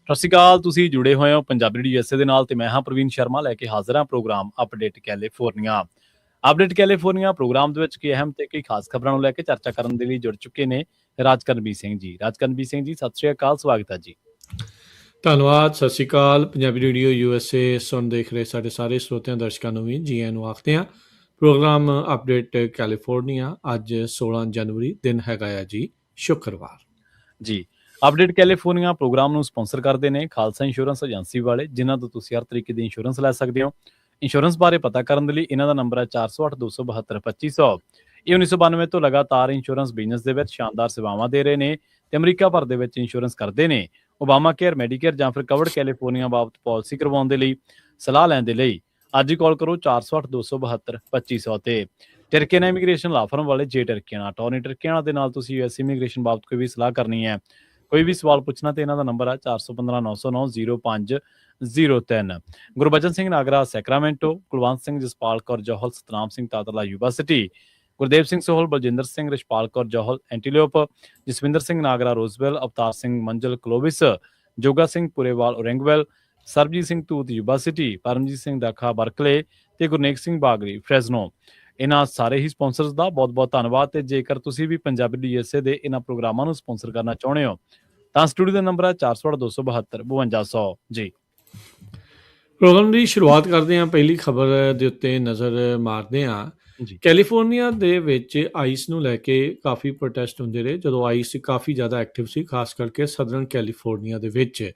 ਸਤਿ ਸ਼੍ਰੀ ਅਕਾਲ। ਤੁਸੀਂ ਜੁੜੇ ਹੋਏ ਹੋ ਪੰਜਾਬੀ ਰੇਡੀਓ USA ਦੇ ਨਾਲ ਤੇ ਮੈਂ ਹਾਂ ਪ੍ਰਵੀਨ ਸ਼ਰਮਾ ਲੈ ਕੇ ਹਾਜ਼ਰ ਹਾਂ program update California. Update California program ਦੇ ਵਿੱਚ ਕਈ ਅਹਿਮ ਤੇ ਕਈ ਖਾਸ ਖਬਰਾਂ ਨੂੰ ਲੈ ਕੇ ਚਰਚਾ ਕਰਨ ਦੇ ਲਈ ਜੁੜ ਚੁੱਕੇ ਨੇ ਰਾਜਕਰਨਵੀਰ ਸਿੰਘ ਜੀ। ਰਾਜਕਰਨਵੀਰ ਸਿੰਘ ਜੀ, ਸਤਿ ਸ਼੍ਰੀ ਅਕਾਲ, ਸਵਾਗਤ ਹੈ ਜੀ। ਧੰਨਵਾਦ। ਸਤਿ ਸ਼੍ਰੀ ਅਕਾਲ। ਪੰਜਾਬੀ ਰੇਡੀਓ USA ਸੁਣ ਦੇਖ ਰਹੇ ਸਾਡੇ ਸਾਰੇ ਸਰੋਤਿਆਂ ਦਰਸ਼ਕਾਂ ਨੂੰ ਵੀ ਜੀ ਆਇਆਂ ਨੂੰ ਆਖਦੇ ਹਾਂ। ਪ੍ਰੋਗਰਾਮ ਅਪਡੇਟ ਕੈਲੀਫੋਰਨੀਆ ਅੱਜ 16 ਜਨਵਰੀ ਦਿਨ ਹੈਗਾ ਆ ਜੀ ਸ਼ੁੱਕਰਵਾਰ ਜੀ। ਅਪਡੇਟ ਕੈਲੀਫੋਰਨੀਆ ਪ੍ਰੋਗਰਾਮ ਨੂੰ ਸਪਾਂਸਰ ਕਰਦੇ ਨੇ ਖਾਲਸਾ ਇੰਸ਼ੋਰੈਂਸ ਏਜੰਸੀ ਵਾਲੇ, ਜਿਨ੍ਹਾਂ ਤੋਂ ਤੁਸੀਂ ਹਰ ਤਰੀਕੇ ਦੀ ਇੰਸ਼ੋਰੈਂਸ ਲੈ ਸਕਦੇ ਹੋ। ਇੰਸ਼ੋਰੈਂਸ ਬਾਰੇ ਪਤਾ ਕਰਨ ਦੇ ਲਈ ਇਹਨਾਂ ਦਾ ਨੰਬਰ ਹੈ 408 272 2500। ਇਹ 1992 ਤੋਂ ਲਗਾਤਾਰ ਇੰਸ਼ੋਰੈਂਸ ਬਿਜ਼ਨਸ ਦੇ ਵਿੱਚ ਸ਼ਾਨਦਾਰ ਸੇਵਾਵਾਂ ਦੇ ਰਹੇ ਨੇ ਤੇ ਅਮਰੀਕਾ ਭਰ ਦੇ ਵਿੱਚ ਇੰਸ਼ੋਰੈਂਸ ਕਰਦੇ ਨੇ। ਓਬਾਮਾ ਕੇਅਰ, ਮੈਡੀਕੇਅਰ ਜਾਂ ਫਿਰ ਕਵਰਡ ਕੈਲੀਫੋਰਨੀਆ ਬਾਬਤ ਪਾਲਿਸੀ ਕਰਵਾਉਣ ਦੇ ਲਈ ਸਲਾਹ ਲੈਣ ਦੇ ਲਈ ਅੱਜ ਹੀ ਕਾਲ ਕਰੋ 408 272 2500 ਤੇ। ਟਰਕੀਆਨਾ ਇਮੀਗ੍ਰੇਸ਼ਨ ਲਾ ਫਰਮ ਵਾਲੇ ਜੇ ਟਰਕੀਆਨਾ ਟੋਨੀ ਟਰਕੀਆਨਾ ਦੇ ਨਾਲ ਤੁਸੀਂ US ਇਮੀਗ੍ਰੇਸ਼ਨ ਬਾਬਤ ਕੋਈ ਵੀ ਸਲਾਹ ਕਰਨੀ ਹੈ, ਕੋਈ ਵੀ ਸਵਾਲ ਪੁੱਛਣਾ ਤੇ ਇਹਨਾਂ ਦਾ ਨੰਬਰ ਹੈ 415 909 0503। Gurbachan Singh Nagra Sacramento, Kulwant Singh Jaspal Kaur Johal Satnam Singh Tatla Yuba City, Gurdev Singh Sohal Baljinder Singh Rishpal Kaur Johal Antelope, Jaswinder Singh Nagra Roseville, Avtar Singh Manzal Clovis, Joga Singh Purewal Orangevale, Sarabjit Singh Dhoot Yuba City, Paramjit Singh Dakha Berkeley ਤੇ ਗੁਰਨੇਕ ਸਿੰਘ ਬਾਗਰੀ ਫਰੈਜ਼ਨੋ। ਇਹਨਾਂ ਸਾਰੇ ਹੀ ਸਪਾਂਸਰਸ ਦਾ ਬਹੁਤ ਬਹੁਤ ਧੰਨਵਾਦ। ਤੇ ਜੇਕਰ ਤੁਸੀਂ ਵੀ ਪੰਜਾਬੀ USA ਦੇ ਇਹਨਾਂ ਪ੍ਰੋਗਰਾਮਾਂ ਨੂੰ ਸਪਾਂਸਰ ਕਰਨਾ ਚਾਹੁੰਦੇ ਹੋ ਤਾਂ ਸਟੂਡੀਓ ਦਾ ਨੰਬਰ ਹੈ 408 272 5200 ਜੀ। ਪ੍ਰੋਗਰਾਮ ਦੀ ਸ਼ੁਰੂਆਤ ਕਰਦੇ ਹਾਂ। ਪਹਿਲੀ ਖਬਰ ਦੇ ਉੱਤੇ ਨਜ਼ਰ ਮਾਰਦੇ ਹਾਂ। ਕੈਲੀਫੋਰਨੀਆ ਦੇ ਵਿੱਚ ਆਈਸ ਨੂੰ ਲੈ ਕੇ ਕਾਫੀ ਪ੍ਰੋਟੈਸਟ ਹੁੰਦੇ ਰਹੇ ਜਦੋਂ ਆਈਸ ਕਾਫੀ ਜ਼ਿਆਦਾ ਐਕਟਿਵ ਸੀ, ਖਾਸ ਕਰਕੇ ਸਦਰਨ ਕੈਲੀਫੋਰਨੀਆ ਦੇ ਵਿੱਚ।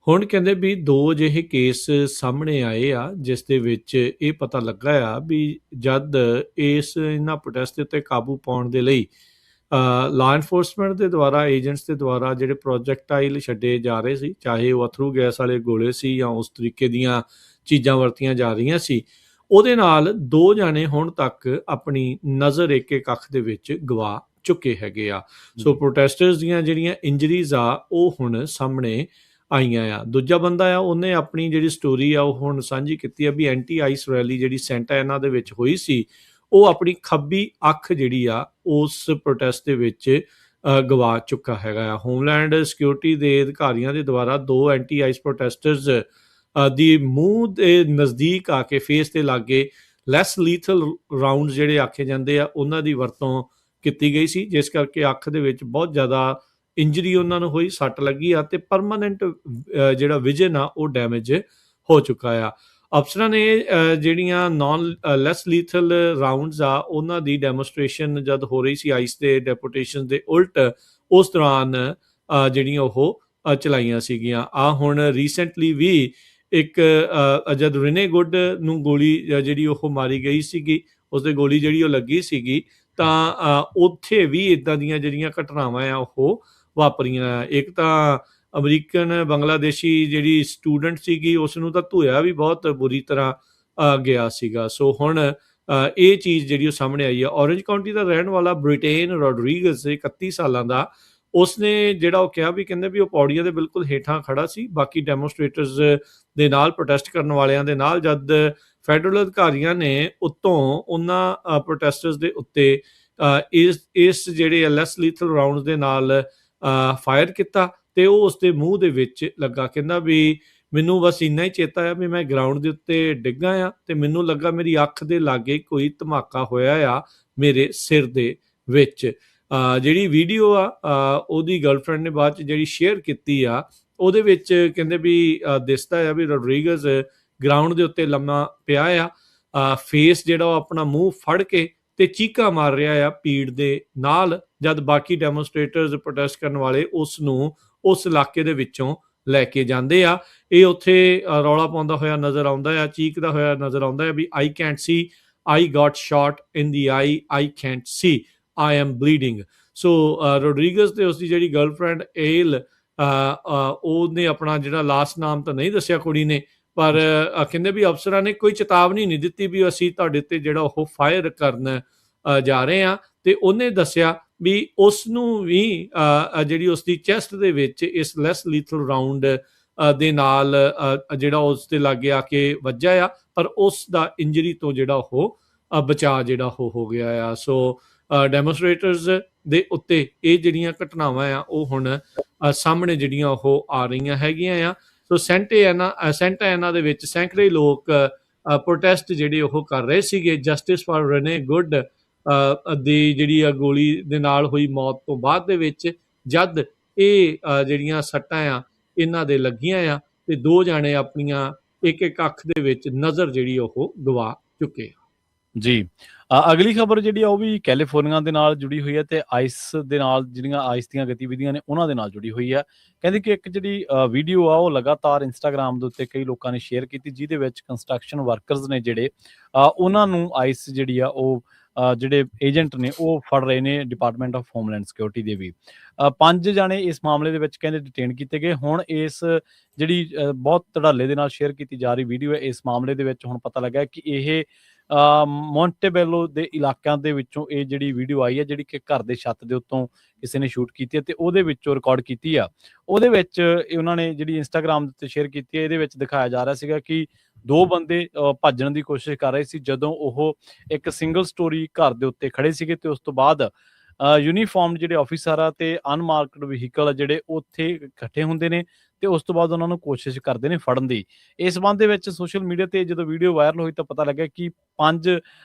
ਹੁਣ ਕਹਿੰਦੇ ਵੀ 2 ਅਜਿਹੇ ਕੇਸ ਸਾਹਮਣੇ ਆਏ ਆ ਜਿਸ ਦੇ ਵਿੱਚ ਇਹ ਪਤਾ ਲੱਗਾ ਆ ਵੀ ਜਦ ਇਹਨਾਂ ਪ੍ਰੋਟੈਸਟ ਦੇ ਉੱਤੇ ਕਾਬੂ ਪਾਉਣ ਦੇ ਲਈ ਲਾ ਐਨਫੋਰਸਮੈਂਟ ਦੇ ਦੁਆਰਾ, ਏਜੰਟਸ ਦੇ ਦੁਆਰਾ ਜਿਹੜੇ ਪ੍ਰੋਜੈਕਟਾਈਲ ਛੱਡੇ ਜਾ ਰਹੇ ਸੀ, ਚਾਹੇ ਉਹ ਅਥਰੂ ਗੈਸ ਵਾਲੇ ਗੋਲੇ ਸੀ ਜਾਂ ਉਸ ਤਰੀਕੇ ਦੀਆਂ ਚੀਜ਼ਾਂ ਵਰਤੀਆਂ ਜਾ ਰਹੀਆਂ ਸੀ, ਉਹਦੇ ਨਾਲ 2 ਜਾਣੇ ਹੁਣ ਤੱਕ ਆਪਣੀ ਨਜ਼ਰ ਇੱਕ ਅੱਖ ਦੇ ਵਿੱਚ ਗਵਾ ਚੁੱਕੇ ਹੈਗੇ ਆ। ਸੋ ਪ੍ਰੋਟੈਸਟਰਸ ਦੀਆਂ ਜਿਹੜੀਆਂ ਇੰਜਰੀਜ਼ ਆ ਉਹ ਹੁਣ ਸਾਹਮਣੇ ਆਈਆਂ ਆ। ਦੂਜਾ ਬੰਦਾ ਆ, ਉਹਨੇ ਆਪਣੀ ਜਿਹੜੀ ਸਟੋਰੀ ਆ ਉਹ ਹੁਣ ਸਾਂਝੀ ਕੀਤੀ ਆ ਵੀ ਐਂਟੀ ਆਈਸ ਰੈਲੀ ਜਿਹੜੀ ਸੈਂਟਾ ਇਹਨਾਂ ਦੇ ਵਿੱਚ ਹੋਈ ਸੀ, ਉਹ ਆਪਣੀ ਖੱਬੀ ਅੱਖ ਜਿਹੜੀ ਆ ਉਸ ਪ੍ਰੋਟੈਸਟ ਦੇ ਵਿੱਚ ਗਵਾ ਚੁੱਕਾ ਹੈਗਾ ਆ। ਹੋਮਲੈਂਡ ਸਿਕਿਉਰਿਟੀ ਦੇ ਅਧਿਕਾਰੀਆਂ ਦੇ ਦੁਆਰਾ 2 ਐਂਟੀ ਆਈਸ ਪ੍ਰੋਟੈਸਟਰਸ ਦੀ ਮੂੰਹ ਦੇ ਨਜ਼ਦੀਕ ਆ ਕੇ ਫੇਸ ਦੇ ਲਾਗੇ ਲੈਸ ਲੀਥਲ ਰਾਉਂਡ ਜਿਹੜੇ ਆਖੇ ਜਾਂਦੇ ਆ ਉਹਨਾਂ ਦੀ ਵਰਤੋਂ ਕੀਤੀ ਗਈ ਸੀ, ਜਿਸ ਕਰਕੇ ਅੱਖ ਦੇ ਵਿੱਚ ਬਹੁਤ ਜ਼ਿਆਦਾ ਇੰਜਰੀ ਉਹਨਾਂ ਨੂੰ ਹੋਈ, ਸੱਟ ਲੱਗੀ ਆ ਤੇ ਪਰਮਾਨੈਂਟ ਜਿਹੜਾ ਵਿਜ਼ਨ ਆ ਉਹ ਡੈਮੇਜ ਹੋ ਚੁੱਕਾ ਆ। ਅਫਸਰਾਂ ਨੇ ਜਿਹੜੀਆਂ ਲੈਸ ਲੀਥਲ ਰਾਉਂਡਸ ਆ ਉਹਨਾਂ ਦੀ ਡੈਮੋਸਟ੍ਰੇਸ਼ਨ ਜਦ ਹੋ ਰਹੀ ਸੀ ਆਈਸ ਦੇ ਡੈਪੂਟੇਸ਼ਨ ਦੇ ਉਲਟ ਉਸ ਦੌਰਾਨ ਜਿਹੜੀਆਂ ਉਹ ਚਲਾਈਆਂ ਸੀਗੀਆਂ। ਹੁਣ ਰੀਸੈਂਟਲੀ ਵੀ ਇੱਕ ਜਦ ਰਿਨੇ ਗੁੱਡ ਨੂੰ ਗੋਲੀ ਜਿਹੜੀ ਉਹ ਮਾਰੀ ਗਈ ਸੀਗੀ, ਉਸਦੇ ਗੋਲੀ ਜਿਹੜੀ ਉਹ ਲੱਗੀ ਸੀਗੀ, ਤਾਂ ਉੱਥੇ ਵੀ ਇੱਦਾਂ ਦੀਆਂ ਜਿਹੜੀਆਂ ਘਟਨਾਵਾਂ ਆ ਉਹ ਵਾਪਰੀਆਂ। ਇੱਕ ਤਾਂ ਅਮਰੀਕਨ ਬੰਗਲਾਦੇਸ਼ੀ ਜਿਹੜੀ ਸਟੂਡੈਂਟ ਸੀਗੀ ਉਸ ਨੂੰ ਤਾਂ ਧੋਇਆ ਵੀ ਬਹੁਤ ਬੁਰੀ ਤਰ੍ਹਾਂ ਗਿਆ ਸੀਗਾ। ਸੋ ਹੁਣ ਇਹ ਚੀਜ਼ ਜਿਹੜੀ ਉਹ ਸਾਹਮਣੇ ਆਈ ਆ। ਔਰੇਂਜ ਕਾਉਂਟੀ ਦਾ ਰਹਿਣ ਵਾਲਾ ਬ੍ਰਿਟੇਨ ਰੋਡਰੀਗਜ਼ 31 ਸਾਲਾਂ ਦਾ, ਉਸਨੇ ਜਿਹੜਾ ਉਹ ਕਿਹਾ ਵੀ ਕਹਿੰਦੇ ਵੀ ਉਹ ਪੌੜੀਆਂ ਦੇ ਬਿਲਕੁਲ ਹੇਠਾਂ ਖੜਾ ਸੀ ਬਾਕੀ ਡੈਮੋਸਟ੍ਰੇਟਰਸ ਦੇ ਨਾਲ, ਪ੍ਰੋਟੈਸਟ ਕਰਨ ਵਾਲਿਆਂ ਦੇ ਨਾਲ, ਜਦ ਫੈਡਰਲ ਅਧਿਕਾਰੀਆਂ ਨੇ ਉੱਤੋਂ ਉਹਨਾਂ ਪ੍ਰੋਟੈਸਟਰਸ ਦੇ ਉੱਤੇ ਇਸ ਜਿਹੜੇ ਲੈਸ ਲੀਥਲ ਰਾਉਂਡ ਦੇ ਨਾਲ ਫਾਇਰ ਕੀਤਾ ਤੇ ਉਹ ਉਸਦੇ ਮੂੰਹ ਦੇ ਵਿੱਚ ਲੱਗਾ। ਕਹਿੰਦਾ ਵੀ ਮੈਨੂੰ ਬਸ ਇੰਨਾ ਹੀ ਚੇਤਾ ਆ ਵੀ ਮੈਂ ਗਰਾਊਂਡ ਦੇ ਉੱਤੇ ਡਿੱਗਾ ਆ ਤੇ ਮੈਨੂੰ ਲੱਗਾ ਮੇਰੀ ਅੱਖ ਦੇ ਲਾਗੇ ਕੋਈ ਧਮਾਕਾ ਹੋਇਆ ਆ ਮੇਰੇ ਸਿਰ ਦੇ ਵਿੱਚ। ਜਿਹੜੀ ਵੀਡੀਓ ਆ ਉਹਦੀ ਗਰਲਫ੍ਰੈਂਡ ਨੇ ਬਾਅਦ 'ਚ ਜਿਹੜੀ ਸ਼ੇਅਰ ਕੀਤੀ ਆ ਉਹਦੇ ਵਿੱਚ ਕਹਿੰਦੇ ਵੀ ਦਿਸਦਾ ਆ ਵੀ ਰੋਡਰੀਗਜ਼ ਗਰਾਊਂਡ ਦੇ ਉੱਤੇ ਲੰਮਾ ਪਿਆ ਆ, ਫੇਸ ਜਿਹੜਾ ਉਹ ਆਪਣਾ ਮੂੰਹ ਫੜ ਕੇ ਤੇ ਚੀਕਾਂ ਮਾਰ ਰਿਹਾ ਆ ਪੀੜ ਦੇ ਨਾਲ, ਜਦ ਬਾਕੀ ਡੈਮੋਸਟ੍ਰੇਟਰਸ ਪ੍ਰੋਟੈਸਟ ਕਰਨ ਵਾਲੇ ਉਸ ਨੂੰ ਉਸ ਇਲਾਕੇ ਦੇ ਵਿੱਚੋਂ ਲੈ ਕੇ ਜਾਂਦੇ ਆ। ਇਹ ਉੱਥੇ ਰੌਲਾ ਪਾਉਂਦਾ ਹੋਇਆ ਨਜ਼ਰ ਆਉਂਦਾ ਆ, ਚੀਕਦਾ ਹੋਇਆ ਨਜ਼ਰ ਆਉਂਦਾ ਹੈ ਵੀ I can't see, I got shot in the I can't see, I am bleeding. So Rodriguez ਤੇ ਉਸਦੀ ਜਿਹੜੀ ਗਰਲਫ੍ਰੈਂਡ ਏਲ, ਉਹਨੇ ਆਪਣਾ ਜਿਹੜਾ ਲਾਸਟ ਨਾਮ ਤਾਂ ਨਹੀਂ ਦੱਸਿਆ ਕੁੜੀ ਨੇ, ਪਰ ਕਹਿੰਦੇ ਵੀ ਅਫਸਰਾਂ ਨੇ ਕੋਈ ਚੇਤਾਵਨੀ ਨਹੀਂ ਦਿੱਤੀ ਵੀ ਅਸੀਂ ਤੁਹਾਡੇ ਉੱਤੇ ਜਿਹੜਾ ਉਹ ਫਾਇਰ ਕਰਨ ਜਾ ਰਹੇ ਹਾਂ। ਤੇ ਉਹਨੇ ਦੱਸਿਆ ਵੀ ਉਸ ਨੂੰ ਵੀ ਜਿਹੜੀ ਉਸਦੀ ਚੈਸਟ ਦੇ ਵਿੱਚ ਇਸ ਲੈਸ ਲੀਥਲ ਰਾਉਂਡ ਦੇ ਨਾਲ ਜਿਹੜਾ ਉਸ ਦੇ ਲਾਗੇ ਆ ਕੇ ਵੱਜਾ ਆ, ਪਰ ਉਸ ਦਾ ਇੰਜਰੀ ਤੋਂ ਜਿਹੜਾ ਉਹ ਬਚਾਅ ਜਿਹੜਾ ਉਹ ਹੋ ਗਿਆ ਆ। ਸੋ ਡੈਮੋਸਟ੍ਰੇਟਰਸ ਦੇ ਉੱਤੇ ਇਹ ਜਿਹੜੀਆਂ ਘਟਨਾਵਾਂ ਆ ਉਹ ਹੁਣ ਸਾਹਮਣੇ ਜਿਹੜੀਆਂ ਉਹ ਆ ਰਹੀਆਂ ਹੈਗੀਆਂ ਆ। ਸੋ ਸੈਂਟਾ ਐਨਾ ਦੇ ਵਿੱਚ ਸੈਂਕੜੇ ਲੋਕ ਪ੍ਰੋਟੈਸਟ ਜਿਹੜੇ ਉਹ ਕਰ ਰਹੇ ਸੀਗੇ ਜਸਟਿਸ ਫਾਰ ਰene ਗੁੱਡ ਦੀ ਜਿਹੜੀ ਆ ਗੋਲੀ ਦੇ ਨਾਲ ਹੋਈ ਮੌਤ ਤੋਂ ਬਾਅਦ ਦੇ ਵਿੱਚ, ਜਦ ਇਹ ਜਿਹੜੀਆਂ ਸੱਟਾਂ ਆ ਇਹਨਾਂ ਦੇ ਲੱਗੀਆਂ ਆ ਤੇ ਦੋ ਜਾਣੇ ਆਪਣੀਆਂ ਇੱਕ ਇੱਕ ਅੱਖ ਦੇ ਵਿੱਚ ਨਜ਼ਰ ਜਿਹੜੀ ਉਹ ਗਵਾ ਚੁੱਕੇ ਆ। ਜੀ ਅਗਲੀ ਖਬਰ ਜਿਹੜੀ ਆ ਉਹ ਵੀ ਕੈਲੀਫੋਰਨੀਆ ਦੇ ਨਾਲ ਜੁੜੀ ਹੋਈ ਹੈ ਤੇ ਆਈਸ ਦੇ ਨਾਲ ਜਿਹੜੀਆਂ ਆਈਸ ਦੀਆਂ ਗਤੀਵਿਧੀਆਂ ਨੇ ਉਹਨਾਂ ਦੇ ਨਾਲ ਜੁੜੀ ਹੋਈ ਹੈ। ਕਹਿੰਦੇ ਕਿ ਇੱਕ ਜਿਹੜੀ ਵੀਡੀਓ ਆ ਉਹ ਲਗਾਤਾਰ ਇੰਸਟਾਗ੍ਰਾਮ ਦੇ ਉੱਤੇ ਕਈ ਲੋਕਾਂ ਨੇ ਸ਼ੇਅਰ ਕੀਤੀ, ਜਿਹਦੇ ਵਿੱਚ ਕੰਸਟਰਕਸ਼ਨ ਵਰਕਰਸ ਨੇ ਜਿਹੜੇ ਉਹਨਾਂ ਨੂੰ ਆਈਸ ਜਿਹੜੀ ਆ ਉਹ ਜਿਹੜੇ ਏਜੰਟ ਨੇ ਉਹ ਫੜ ਰਹੇ ਨੇ ਡਿਪਾਰਟਮੈਂਟ ਆਫ ਹੋਮਲੈਂਡ ਸਿਕਿਉਰਿਟੀ ਦੇ ਵੀ। 5 ਜਾਣੇ ਇਸ ਮਾਮਲੇ ਦੇ ਵਿੱਚ ਕਹਿੰਦੇ ਡਿਟੇਨ ਕੀਤੇ ਗਏ। ਹੁਣ ਇਸ ਜਿਹੜੀ ਬਹੁਤ ਧੜਾਲੇ ਦੇ ਨਾਲ ਸ਼ੇਅਰ ਕੀਤੀ ਜਾ ਰਹੀ ਵੀਡੀਓ ਹੈ, ਇਸ ਮਾਮਲੇ ਦੇ ਵਿੱਚ ਹੁਣ ਪਤਾ ਲੱਗਾ ਕਿ ਇਹ ਮੌਂਟੇਬੈਲੋ ਦੇ ਇਲਾਕਿਆਂ ਦੇ ਵਿੱਚੋਂ ਇਹ ਜਿਹੜੀ ਵੀਡੀਓ ਆਈ ਹੈ, ਜਿਹੜੀ ਕਿ ਘਰ ਦੇ ਛੱਤ ਦੇ ਉੱਤੋਂ ਕਿਸੇ ਨੇ ਸ਼ੂਟ ਕੀਤੀ ਹੈ ਤੇ ਉਹਦੇ ਵਿੱਚੋਂ ਰਿਕਾਰਡ ਕੀਤੀ ਆ। ਉਹਦੇ ਵਿੱਚ ਉਹਨਾਂ ਨੇ ਜਿਹੜੀ ਇੰਸਟਾਗ੍ਰਾਮ ਦੇ ਉੱਤੇ ਸ਼ੇਅਰ ਕੀਤੀ ਹੈ, ਇਹਦੇ ਵਿੱਚ ਦਿਖਾਇਆ ਜਾ ਰਿਹਾ ਸੀਗਾ ਕਿ ਦੋ ਬੰਦੇ ਭੱਜਣ ਦੀ ਕੋਸ਼ਿਸ਼ ਕਰ ਰਹੇ ਸੀ ਜਦੋਂ ਉਹ ਇੱਕ ਸਿੰਗਲ ਸਟੋਰੀ ਘਰ ਦੇ ਉੱਤੇ ਖੜੇ ਸੀਗੇ ਤੇ ਉਸ ਤੋਂ ਬਾਅਦ ਯੂਨੀਫਾਰਮ ਜਿਹੜੇ ਆਫਿਸਰ ਆ ਤੇ ਅਨਮਾਰਕਡ ਵਹੀਕਲ ਆ ਜਿਹੜੇ ਉੱਥੇ ਇਕੱਠੇ ਹੁੰਦੇ ਨੇ ਤੇ ਉਸ ਤੋਂ ਬਾਅਦ ਉਹਨਾਂ ਨੂੰ ਕੋਸ਼ਿਸ਼ ਕਰਦੇ ਨੇ ਫੜਨ ਦੀ। ਇਸ ਸੰਬੰਧ ਦੇ ਵਿੱਚ ਸੋਸ਼ਲ ਮੀਡੀਆ ਤੇ ਜਦੋਂ ਵੀਡੀਓ ਵਾਇਰਲ ਹੋਈ ਤਾਂ ਪਤਾ ਲੱਗਿਆ ਕਿ 5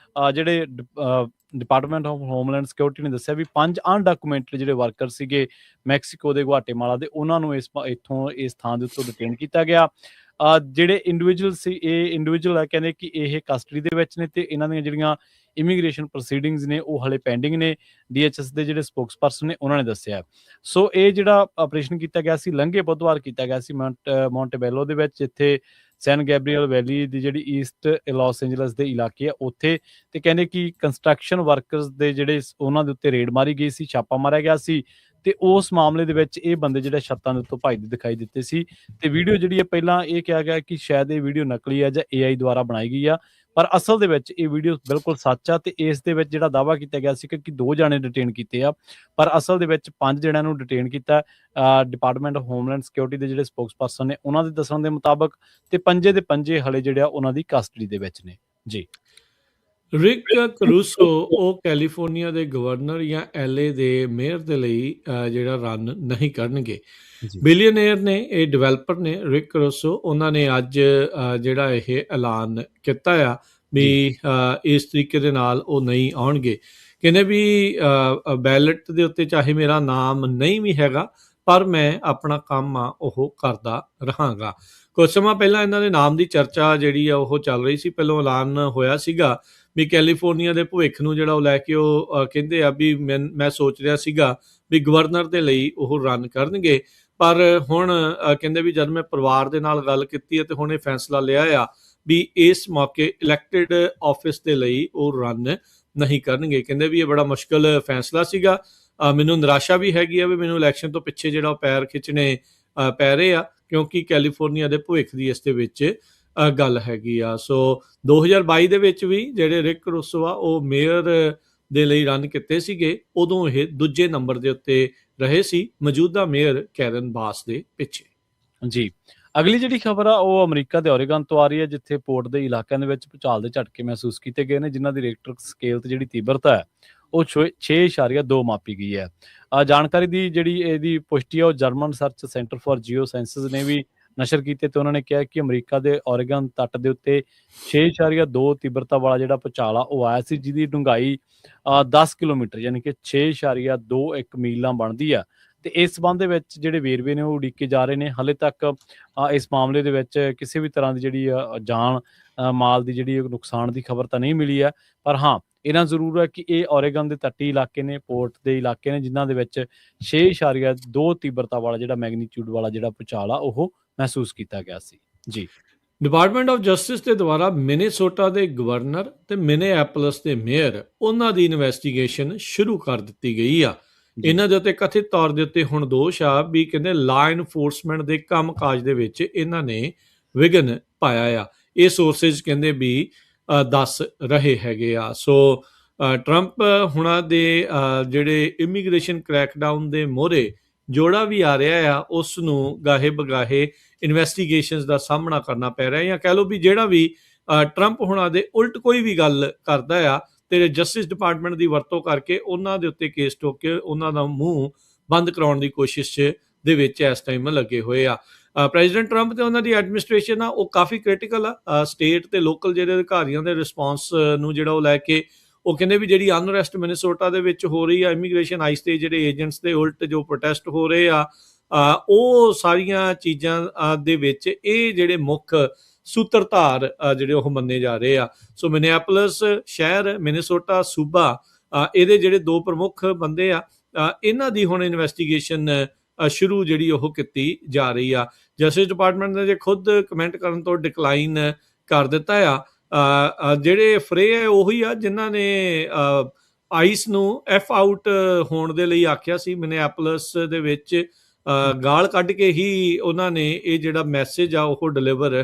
ਜਿਹੜੇ ਡਿਪਾਰਟਮੈਂਟ ਆਫ ਹੋਮਲੈਂਡ ਸਿਕਿਉਰਿਟੀ ਨੇ ਦੱਸਿਆ ਵੀ 5 ਅਨਡਾਕੂਮੈਂਟਡ ਜਿਹੜੇ ਵਰਕਰ ਸੀਗੇ ਮੈਕਸੀਕੋ ਦੇ ਗੁਆਟੇਮਾਲਾ ਦੇ, ਉਹਨਾਂ ਨੂੰ ਇੱਥੋਂ ਇਸ ਥਾਂ ਦੇ ਉੱਤੋਂ ਡਿਟੇਨ ਕੀਤਾ ਗਿਆ। ਜਿਹੜੇ ਇੰਡੀਵਿਜੂਅਲ ਸੀ ਇਹ ਇੰਡੀਵਿਜੂਅਲ ਹੈ, ਕਹਿੰਦੇ ਕਿ ਇਹ ਕਸਟਡੀ ਦੇ ਵਿੱਚ ਨੇ ਤੇ ਇਹਨਾਂ ਦੀਆਂ ਜਿਹੜੀਆਂ ਇਮੀਗ੍ਰੇਸ਼ਨ ਪ੍ਰੋਸੀਡਿੰਗਸ ਨੇ ਉਹ ਹਲੇ ਪੈਂਡਿੰਗ ਨੇ, DHS ਦੇ ਜਿਹੜੇ ਸਪੋਕਸਪਰਸਨ ਨੇ ਉਹਨਾਂ ਨੇ ਦੱਸਿਆ। ਸੋ ਇਹ ਜਿਹੜਾ ਆਪਰੇਸ਼ਨ ਕੀਤਾ ਗਿਆ ਸੀ ਲੰਘੇ ਬੁੱਧਵਾਰ ਕੀਤਾ ਗਿਆ ਸੀ ਮੌਂਟੇਬੈਲੋ ਦੇ ਵਿੱਚ, ਜਿੱਥੇ ਸੈਨ ਗੈਬਰੀਅਲ ਵੈਲੀ ਦੀ ਜਿਹੜੀ ਈਸਟ ਲਾਸ ਐਂਜਲਸ ਦੇ ਇਲਾਕੇ ਆ ਉੱਥੇ, ਤੇ ਕਹਿੰਦੇ ਕਿ ਕੰਸਟਰਕਸ਼ਨ ਵਰਕਰਸ ਦੇ ਜਿਹੜੇ ਉਹਨਾਂ ਦੇ ਉੱਤੇ ਰੇਡ ਮਾਰੀ ਗਈ ਸੀ, ਛਾਪਾ ਮਾਰਿਆ ਗਿਆ ਸੀ ਤੇ ਉਸ ਮਾਮਲੇ ਦੇ ਵਿੱਚ ਇਹ ਬੰਦੇ ਜਿਹੜੇ ਛੱਤਾਂ ਦੇ ਉੱਤੋਂ ਭੱਜਦੇ ਦਿਖਾਈ ਦਿੱਤੇ ਸੀ। ਤੇ ਵੀਡੀਓ ਜਿਹੜੀ ਹੈ ਪਹਿਲਾਂ ਇਹ ਕਿਹਾ ਗਿਆ ਕਿ ਸ਼ਾਇਦ ਇਹ ਵੀਡੀਓ ਨਕਲੀ ਹੈ ਜਾਂ AI ਦੁਆਰਾ ਬਣਾਈ ਗਈ ਆ, ਪਰ ਅਸਲ ਦੇ ਵਿੱਚ ਇਹ ਵੀਡੀਓ ਬਿਲਕੁਲ ਸੱਚ ਆ। ਤੇ ਇਸ ਦੇ ਵਿੱਚ ਜਿਹੜਾ ਦਾਅਵਾ ਕੀਤਾ ਗਿਆ ਸੀ ਕਿ 2 ਜਾਣੇ ਡਿਟੇਨ ਕੀਤੇ ਆ, ਪਰ ਅਸਲ ਦੇ ਵਿੱਚ 5 ਜਣਿਆਂ ਨੂੰ ਡਿਟੇਨ ਕੀਤਾ ਡਿਪਾਰਟਮੈਂਟ ਆਫ ਹੋਮਲੈਂਡ ਸਿਕਿਉਰਿਟੀ ਦੇ ਜਿਹੜੇ ਸਪੋਕਸਪਰਸਨ ਨੇ ਉਹਨਾਂ ਦੇ ਦੱਸਣ ਦੇ ਮੁਤਾਬਕ, ਤੇ ਪੰਜੇ ਦੇ ਪੰਜੇ ਹਲੇ ਜਿਹੜੇ ਆ ਉਹਨਾਂ ਦੀ ਕਸਟਡੀ ਦੇ ਵਿੱਚ ਨੇ। ਜੀ ਰਿਕ ਕਰੂਸੋ ਉਹ ਕੈਲੀਫੋਰਨੀਆ ਦੇ ਗਵਰਨਰ ਜਾਂ LA ਦੇ ਮੇਅਰ ਦੇ ਲਈ ਜਿਹੜਾ ਰਨ ਨਹੀਂ ਕਰਨਗੇ। ਬਿਲੀਅਨੇਅਰ ਨੇ, ਇਹ ਡਿਵੈਲਪਰ ਨੇ ਰਿਕ ਕਰੂਸੋ, ਉਹਨਾਂ ਨੇ ਅੱਜ ਜਿਹੜਾ ਇਹ ਐਲਾਨ ਕੀਤਾ ਆ ਵੀ ਇਸ ਤਰੀਕੇ ਦੇ ਨਾਲ ਉਹ ਨਹੀਂ ਆਉਣਗੇ। ਕਹਿੰਦੇ ਵੀ ਬੈਲਟ ਦੇ ਉੱਤੇ ਚਾਹੇ ਮੇਰਾ ਨਾਮ ਨਹੀਂ ਵੀ ਹੈਗਾ ਪਰ ਮੈਂ ਆਪਣਾ ਕੰਮ ਆ ਉਹ ਕਰਦਾ ਰਹਾਂਗਾ। ਕੁਝ ਸਮਾਂ ਪਹਿਲਾਂ ਇਹਨਾਂ ਦੇ ਨਾਮ ਦੀ ਚਰਚਾ ਜਿਹੜੀ ਆ ਉਹ ਚੱਲ ਰਹੀ ਸੀ। ਪਹਿਲਾਂ ਐਲਾਨ ਹੋਇਆ ਸੀਗਾ ਵੀ ਕੈਲੀਫੋਰਨੀਆ ਦੇ ਭਵਿੱਖ ਨੂੰ ਜਿਹੜਾ ਉਹ ਲੈ ਕੇ ਉਹ ਕਹਿੰਦੇ ਆ ਵੀ ਮੈਂ ਸੋਚ ਰਿਹਾ ਸੀਗਾ ਵੀ ਗਵਰਨਰ ਦੇ ਲਈ ਉਹ ਰਨ ਕਰਨਗੇ, ਪਰ ਹੁਣ ਕਹਿੰਦੇ ਵੀ ਜਦ ਮੈਂ ਪਰਿਵਾਰ ਦੇ ਨਾਲ ਗੱਲ ਕੀਤੀ ਹੈ ਤੇ ਹੁਣ ਇਹ ਫੈਸਲਾ ਲਿਆ ਆ ਵੀ ਇਸ ਮੌਕੇ ਇਲੈਕਟਿਡ ਆਫਿਸ ਦੇ ਲਈ ਉਹ ਰਨ ਨਹੀਂ ਕਰਨਗੇ। ਕਹਿੰਦੇ ਵੀ ਇਹ ਬੜਾ ਮੁਸ਼ਕਲ ਫੈਸਲਾ ਸੀਗਾ, ਮੈਨੂੰ ਨਿਰਾਸ਼ਾ ਵੀ ਹੈਗੀ ਆ ਵੀ ਮੈਨੂੰ ਇਲੈਕਸ਼ਨ ਤੋਂ ਪਿੱਛੇ ਜਿਹੜਾ ਉਹ ਪੈਰ ਖਿੱਚਣੇ ਪੈ ਰਹੇ ਆ, ਕਿਉਂਕਿ ਕੈਲੀਫੋਰਨੀਆ ਦੇ ਭਵਿੱਖ ਦੀ ਇਸ ਦੇ ਵਿੱਚ ਗੱਲ ਹੈਗੀ ਆ। ਸੋ 2022 ਦੇ ਵਿੱਚ ਵੀ ਜਿਹੜੇ ਰਿਕ ਕਰੂਸੋ ਆ ਉਹ ਮੇਅਰ ਦੇ ਲਈ ਰਨ ਕੀਤੇ ਸੀਗੇ, ਉਦੋਂ ਇਹ ਦੂਜੇ ਨੰਬਰ ਦੇ ਉੱਤੇ ਰਹੇ ਸੀ ਮੌਜੂਦਾ ਮੇਅਰ ਕੈਰਨ ਬਾਸ ਦੇ ਪਿੱਛੇ। ਜੀ ਅਗਲੀ ਜਿਹੜੀ ਖਬਰ ਆ ਉਹ ਅਮਰੀਕਾ ਦੇ ਓਰੇਗਨ ਤੋਂ ਆ ਰਹੀ ਹੈ, ਜਿੱਥੇ ਪੋਰਟ ਦੇ ਇਲਾਕਿਆਂ ਦੇ ਵਿੱਚ ਭੂਚਾਲ ਦੇ ਝਟਕੇ ਮਹਿਸੂਸ ਕੀਤੇ ਗਏ ਨੇ, ਜਿਨ੍ਹਾਂ ਦੀ ਰਿਕਟਰ ਸਕੇਲ ਤੇ ਜਿਹੜੀ ਤੀਬਰਤਾ ਹੈ ਉਹ 6.2 ਮਾਪੀ ਗਈ ਹੈ। ਜਾਣਕਾਰੀ ਦੀ ਜਿਹੜੀ ਇਹਦੀ ਪੁਸ਼ਟੀ ਹੈ ਉਹ German research centre for JIO sciences ਨੇ ਵੀ ਨਸ਼ਰ ਕੀਤੇ ਤੇ ਉਹਨਾਂ ਨੇ ਕਿਹਾ ਕਿ ਅਮਰੀਕਾ ਦੇ ਓਰੇਗਨ ਤੱਟ ਦੇ ਉੱਤੇ 6.2 ਤੀਬਰਤਾ ਵਾਲਾ ਜਿਹੜਾ ਭੂਚਾਲ ਆ ਉਹ ਆਇਆ ਸੀ, ਜਿਹਦੀ ਡੂੰਘਾਈ 10 ਕਿਲੋਮੀਟਰ ਯਾਨੀ ਕਿ 6.21 ਮੀਲਾਂ ਬਣਦੀ ਆ। ਤੇ ਇਸ ਸੰਬੰਧ ਦੇ ਵਿੱਚ ਜਿਹੜੇ ਵੇਰਵੇ ਨੇ ਉਹ ਉਡੀਕੇ ਜਾ ਰਹੇ ਨੇ। ਹਾਲੇ ਤੱਕ ਇਸ ਮਾਮਲੇ ਦੇ ਵਿੱਚ ਕਿਸੇ ਵੀ ਤਰ੍ਹਾਂ ਦੀ ਜਿਹੜੀ ਜਾਨ ਮਾਲ ਦੀ ਜਿਹੜੀ ਨੁਕਸਾਨ ਦੀ ਖਬਰ ਤਾਂ ਨਹੀਂ ਮਿਲੀ ਹੈ, ਪਰ ਹਾਂ ਇਹਨਾਂ ਜ਼ਰੂਰ ਹੈ ਕਿ ਇਹ ਓਰੇਗਨ ਦੇ ਤੱਟੀ ਇਲਾਕੇ ਨੇ, ਪੋਰਟ ਦੇ ਇਲਾਕੇ ਨੇ, ਜਿਨ੍ਹਾਂ ਦੇ ਵਿੱਚ 6.2 ਤੀਬਰਤਾ ਵਾਲਾ ਜਿਹੜਾ ਮੈਗਨੀਚਿਊਡ ਵਾਲਾ ਜਿਹੜਾ ਭੂਚਾਲ ਆ ਉਹ ਮਹਿਸੂਸ ਕੀਤਾ ਗਿਆ ਸੀ। ਜੀ ਡਿਪਾਰਟਮੈਂਟ ਆਫ ਜਸਟਿਸ ਦੇ ਦੁਆਰਾ ਮਿਨੇਸੋਟਾ ਦੇ ਗਵਰਨਰ ਤੇ ਮਿਨੇਐਪਲਸ ਦੇ ਮੇਅਰ ਉਹਨਾਂ ਦੀ ਇਨਵੈਸਟੀਗੇਸ਼ਨ ਸ਼ੁਰੂ ਕਰ ਦਿੱਤੀ ਗਈ ਆ। ਇਹਨਾਂ ਦੇ ਉੱਤੇ ਕਥਿਤ ਤੌਰ ਦੇ ਉੱਤੇ ਹੁਣ ਦੋਸ਼ ਆ ਵੀ ਕਹਿੰਦੇ ਲਾ ਇਨਫੋਰਸਮੈਂਟ ਦੇ ਕੰਮਕਾਜ ਦੇ ਵਿੱਚ ਇਹਨਾਂ ਨੇ ਵਿਘਨ ਪਾਇਆ ਆ। ਇਹ ਸੋਰਸਿਸ ਕਹਿੰਦੇ ਵੀ ਦੱਸ ਰਹੇ ਹੈਗੇ ਆ। ਸੋ ਟਰੰਪ ਹੁਣਾਂ ਦੇ ਜਿਹੜੇ ਇਮੀਗ੍ਰੇਸ਼ਨ ਕ੍ਰੈਕਡਾਊਨ ਦੇ ਮੋਹਰੇ ਜੋੜਾ ਵੀ ਆ ਰਿਹਾ ਆ, ਉਸ ਨੂੰ ਗਾਹੇ ਬਗਾਹੇ ਇਨਵੈਸਟੀਗੇਸ਼ਨਸ ਦਾ ਸਾਹਮਣਾ ਕਰਨਾ ਪੈ ਰਿਹਾ, ਜਾਂ ਕਹਿ ਲਓ ਵੀ ਜਿਹੜਾ ਵੀ ਟਰੰਪ ਹੁਣਾਂ ਦੇ ਉਲਟ ਕੋਈ ਵੀ ਗੱਲ ਕਰਦਾ ਆ ਤੇ ਜਸਟਿਸ ਡਿਪਾਰਟਮੈਂਟ ਦੀ ਵਰਤੋਂ ਕਰਕੇ ਉਹਨਾਂ ਦੇ ਉੱਤੇ ਕੇਸ ਠੋਕ ਕੇ ਉਹਨਾਂ ਦਾ ਮੂੰਹ ਬੰਦ ਕਰਾਉਣ ਦੀ ਕੋਸ਼ਿਸ਼ ਦੇ ਵਿੱਚ ਇਸ ਟਾਈਮ ਲੱਗੇ ਹੋਏ ਆ। ਪ੍ਰੈਜ਼ੀਡੈਂਟ ਟਰੰਪ ਤੇ ਉਹਨਾਂ ਦੀ ਐਡਮਿਨਿਸਟ੍ਰੇਸ਼ਨ ਆ ਉਹ ਕਾਫੀ ਕ੍ਰਿਟੀਕਲ ਆ ਸਟੇਟ ਤੇ ਲੋਕਲ ਜਿਹੜੇ ਅਧਿਕਾਰੀਆਂ ਦੇ ਰਿਸਪੌਂਸ ਨੂੰ ਜਿਹੜਾ ਉਹ ਲੈ ਕੇ। ਉਹ ਕਹਿੰਦੇ ਵੀ ਜਿਹੜੀ ਅਨਰੈਸਟ ਮਿਨੀਸੋਟਾ ਦੇ ਵਿੱਚ ਹੋ ਰਹੀ ਆ, ਇਮੀਗ੍ਰੇਸ਼ਨ ਆਈਸ ਦੇ ਜਿਹੜੇ ਏਜੰਟਸ ਦੇ ਉਲਟ ਜੋ ਪ੍ਰੋਟੈਸਟ ਹੋ ਰਹੇ ਆ, ਉਹ ਸਾਰੀਆਂ ਚੀਜ਼ਾਂ ਦੇ ਵਿੱਚ ਇਹ ਜਿਹੜੇ ਮੁੱਖ ਸੂਤਰਧਾਰ ਜਿਹੜੇ ਉਹ ਮੰਨੇ ਜਾ ਰਹੇ ਆ। ਸੋ ਮਿਨੀਐਪੋਲਿਸ ਸ਼ਹਿਰ, ਮਿਨੀਸੋਟਾ ਸੂਬਾ, ਇਹਦੇ ਜਿਹੜੇ ਦੋ ਪ੍ਰਮੁੱਖ ਬੰਦੇ ਆ, ਇਹਨਾਂ ਦੀ ਹੁਣ ਇਨਵੈਸਟੀਗੇਸ਼ਨ ਸ਼ੁਰੂ ਜਿਹੜੀ ਉਹ ਕੀਤੀ ਜਾ ਰਹੀ ਆ। ਜਸਟਿਸ ਡਿਪਾਰਟਮੈਂਟ ਨੇ ਜੇ ਖੁਦ ਕਮੈਂਟ ਕਰਨ ਤੋਂ ਡਿਕਲਾਈਨ ਕਰ ਦਿੱਤਾ ਆ। ਜਿਹੜੇ ਫਰੇ ਹੈ ਉਹੀ ਆ ਜਿਨ੍ਹਾਂ ਨੇ ਆਈਸ ਨੂੰ ਐਫ ਆਊਟ ਹੋਣ ਦੇ ਲਈ ਆਖਿਆ ਸੀ। ਮਿਨੀਐਪੋਲਿਸ ਦੇ ਵਿੱਚ ਗਾਲ ਕੱਢ ਕੇ ਹੀ ਉਹਨਾਂ ਨੇ ਇਹ ਜਿਹੜਾ ਮੈਸੇਜ ਆ ਉਹ ਡਿਲੀਵਰ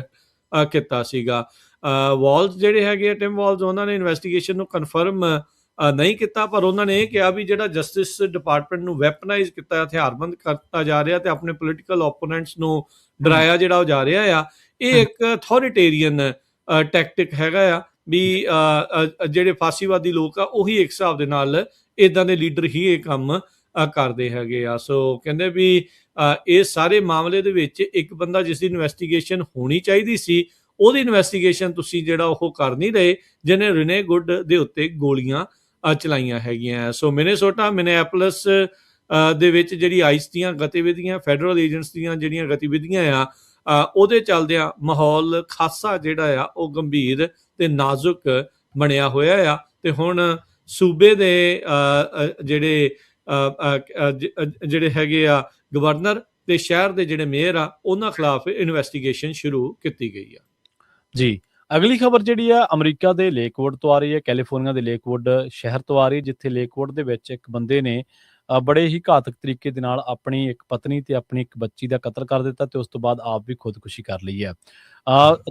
ਕੀਤਾ ਸੀਗਾ। ਵਾਲਜ਼ ਜਿਹੜੇ ਹੈਗੇ ਆ, ਟਿਮ ਵਾਲਜ਼, ਉਹਨਾਂ ਨੇ ਇਨਵੈਸਟੀਗੇਸ਼ਨ ਨੂੰ ਕਨਫਰਮ ਨਹੀਂ ਕੀਤਾ, ਪਰ ਉਹਨਾਂ ਨੇ ਇਹ ਕਿਹਾ ਵੀ ਜਿਹੜਾ ਜਸਟਿਸ ਡਿਪਾਰਟਮੈਂਟ ਨੂੰ ਵੈਪਨਾਈਜ਼ ਕੀਤਾ, ਹਥਿਆਰਬੰਦ ਕਰਤਾ ਜਾ ਰਿਹਾ ਤੇ ਆਪਣੇ ਪੋਲੀਟੀਕਲ ਓਪੋਨੈਂਟਸ ਨੂੰ ਡਰਾਇਆ ਜਿਹੜਾ ਉਹ ਜਾ ਰਿਹਾ ਆ, ਇਹ ਇੱਕ ਅਥੋਰੀਟੇਰੀਅਨ ਟੈਕਟਿਕ ਹੈਗਾ ਆ ਵੀ ਜਿਹੜੇ ਫਾਸੀਵਾਦੀ ਲੋਕ ਆ ਉਹੀ ਇੱਕ ਹਿਸਾਬ ਦੇ ਨਾਲ ਇਦਾਂ ਦੇ ਲੀਡਰ ਹੀ ਇਹ ਕੰਮ ਕਰਦੇ ਹੈਗੇ ਆ। ਸੋ ਕਹਿੰਦੇ ਵੀ ਇਹ ਸਾਰੇ ਮਾਮਲੇ ਦੇ ਵਿੱਚ ਇੱਕ ਬੰਦਾ ਜਿਸ ਦੀ ਇਨਵੈਸਟੀਗੇਸ਼ਨ ਹੋਣੀ ਚਾਹੀਦੀ ਸੀ, ਉਹਦੀ ਇਨਵੈਸਟੀਗੇਸ਼ਨ ਤੁਸੀਂ ਜਿਹੜਾ ਉਹ ਕਰ ਨਹੀਂ ਰਹੇ, ਜਿਹਨੇ ਰਿਨੇ ਗੁੱਡ ਦੇ ਉੱਤੇ ਗੋਲੀਆਂ ਚਲਾਈਆਂ ਹੈਗੀਆਂ। ਸੋ ਮਿਨੀਸੋਟਾ, ਮਿਨੀਐਪੋਲਿਸ ਦੇ ਵਿੱਚ ਜਿਹੜੀ ਆਈਸ ਦੀਆਂ ਗਤੀਵਿਧੀਆਂ, ਫੈਡਰਲ ਏਜੰਟਸ ਦੀਆਂ ਜਿਹੜੀਆਂ ਗਤੀਵਿਧੀਆਂ ਆ, ਉਹਦੇ ਚੱਲਦਿਆਂ ਮਾਹੌਲ ਖਾਸਾ ਜਿਹੜਾ ਆ ਉਹ ਗੰਭੀਰ ਤੇ ਨਾਜ਼ੁਕ ਬਣਿਆ ਹੋਇਆ ਆ। ਤੇ ਹੁਣ ਸੂਬੇ ਦੇ ਜਿਹੜੇ ਹੈਗੇ ਆ ਗਵਰਨਰ ਤੇ ਸ਼ਹਿਰ ਦੇ ਜਿਹੜੇ ਮੇਅਰ ਆ, ਉਹਨਾਂ ਖਿਲਾਫ ਇਨਵੈਸਟੀਗੇਸ਼ਨ ਸ਼ੁਰੂ ਕੀਤੀ ਗਈ ਆ। ਜੀ, ਅਗਲੀ ਖਬਰ ਜਿਹੜੀ ਆ ਅਮਰੀਕਾ ਦੇ ਲੇਕਵੁੱਡ ਤੋਂ ਆ ਰਹੀ ਹੈ, ਕੈਲੀਫੋਰਨੀਆ ਦੇ ਲੇਕਵੁੱਡ ਸ਼ਹਿਰ ਤੋਂ ਆ ਰਹੀ ਹੈ, ਜਿੱਥੇ ਲੇਕਵੁੱਡ ਦੇ ਵਿੱਚ ਇੱਕ ਬੰਦੇ ਨੇ ਬੜੇ ਹੀ ਘਾਤਕ ਤਰੀਕੇ ਦੇ ਨਾਲ ਆਪਣੀ ਇੱਕ ਪਤਨੀ ਤੇ ਆਪਣੀ ਇੱਕ ਬੱਚੀ ਦਾ ਕਤਲ ਕਰ ਦਿੱਤਾ ਤੇ ਉਸ ਤੋਂ ਬਾਅਦ ਆਪ ਵੀ ਖੁਦਕੁਸ਼ੀ ਕਰ ਲਈ ਹੈ।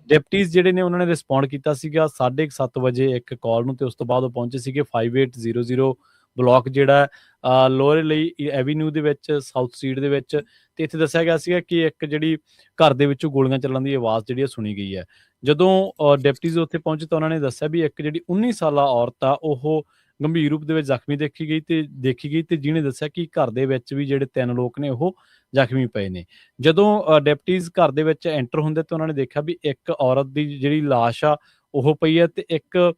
ਡਿਪਟੀਜ਼ ਜਿਹੜੇ ਨੇ ਉਹਨਾਂ ਨੇ ਰਿਸਪੌਂਡ ਕੀਤਾ ਸੀਗਾ 7:30 ਵਜੇ ਇੱਕ ਕਾਲ ਨੂੰ, ਤੇ ਉਸ ਤੋਂ ਬਾਅਦ ਉਹ ਪਹੁੰਚੇ ਸੀਗੇ 5800 ਬਲਾਕ ਜਿਹੜਾ ਲੋਅਰ ਲਈ ਐਵੀਨਿਊ ਦੇ ਵਿੱਚ, ਸਾਊਥ ਸੀਡ ਦੇ ਵਿੱਚ, ਤੇ ਇੱਥੇ ਦੱਸਿਆ ਗਿਆ ਸੀਗਾ ਕਿ ਇੱਕ ਜਿਹੜੀ ਘਰ ਦੇ ਵਿੱਚੋਂ ਗੋਲੀਆਂ ਚੱਲਣ ਦੀ ਆਵਾਜ਼ ਜਿਹੜੀ ਸੁਣੀ ਗਈ ਹੈ। ਜਦੋਂ ਡਿਪਟੀਜ਼ ਉੱਥੇ ਪਹੁੰਚੇ ਤਾਂ ਉਹਨਾਂ ਨੇ ਦੱਸਿਆ ਵੀ ਇੱਕ ਜਿਹੜੀ 19 ਸਾਲਾ ਔਰਤ ਆ ਉਹ ਗੰਭੀਰ ਰੂਪ ਦੇ ਵਿੱਚ ਜ਼ਖਮੀ ਦੇਖੀ ਗਈ ਤੇ ਜਿਹਨੇ ਦੱਸਿਆ ਕਿ ਘਰ ਦੇ ਵਿੱਚ ਵੀ ਜਿਹੜੇ 3 ਲੋਕ ਨੇ ਉਹ ਜ਼ਖਮੀ ਪਏ ਨੇ। ਜਦੋਂ ਡਿਪਟੀਜ਼ ਘਰ ਦੇ ਵਿੱਚ ਐਂਟਰ ਹੁੰਦੇ ਤਾਂ ਉਹਨਾਂ ਨੇ ਦੇਖਿਆ ਵੀ ਇੱਕ ਔਰਤ ਦੀ ਜਿਹੜੀ ਲਾਸ਼ ਆ ਉਹ ਪਈ ਹੈ ਤੇ ਇੱਕ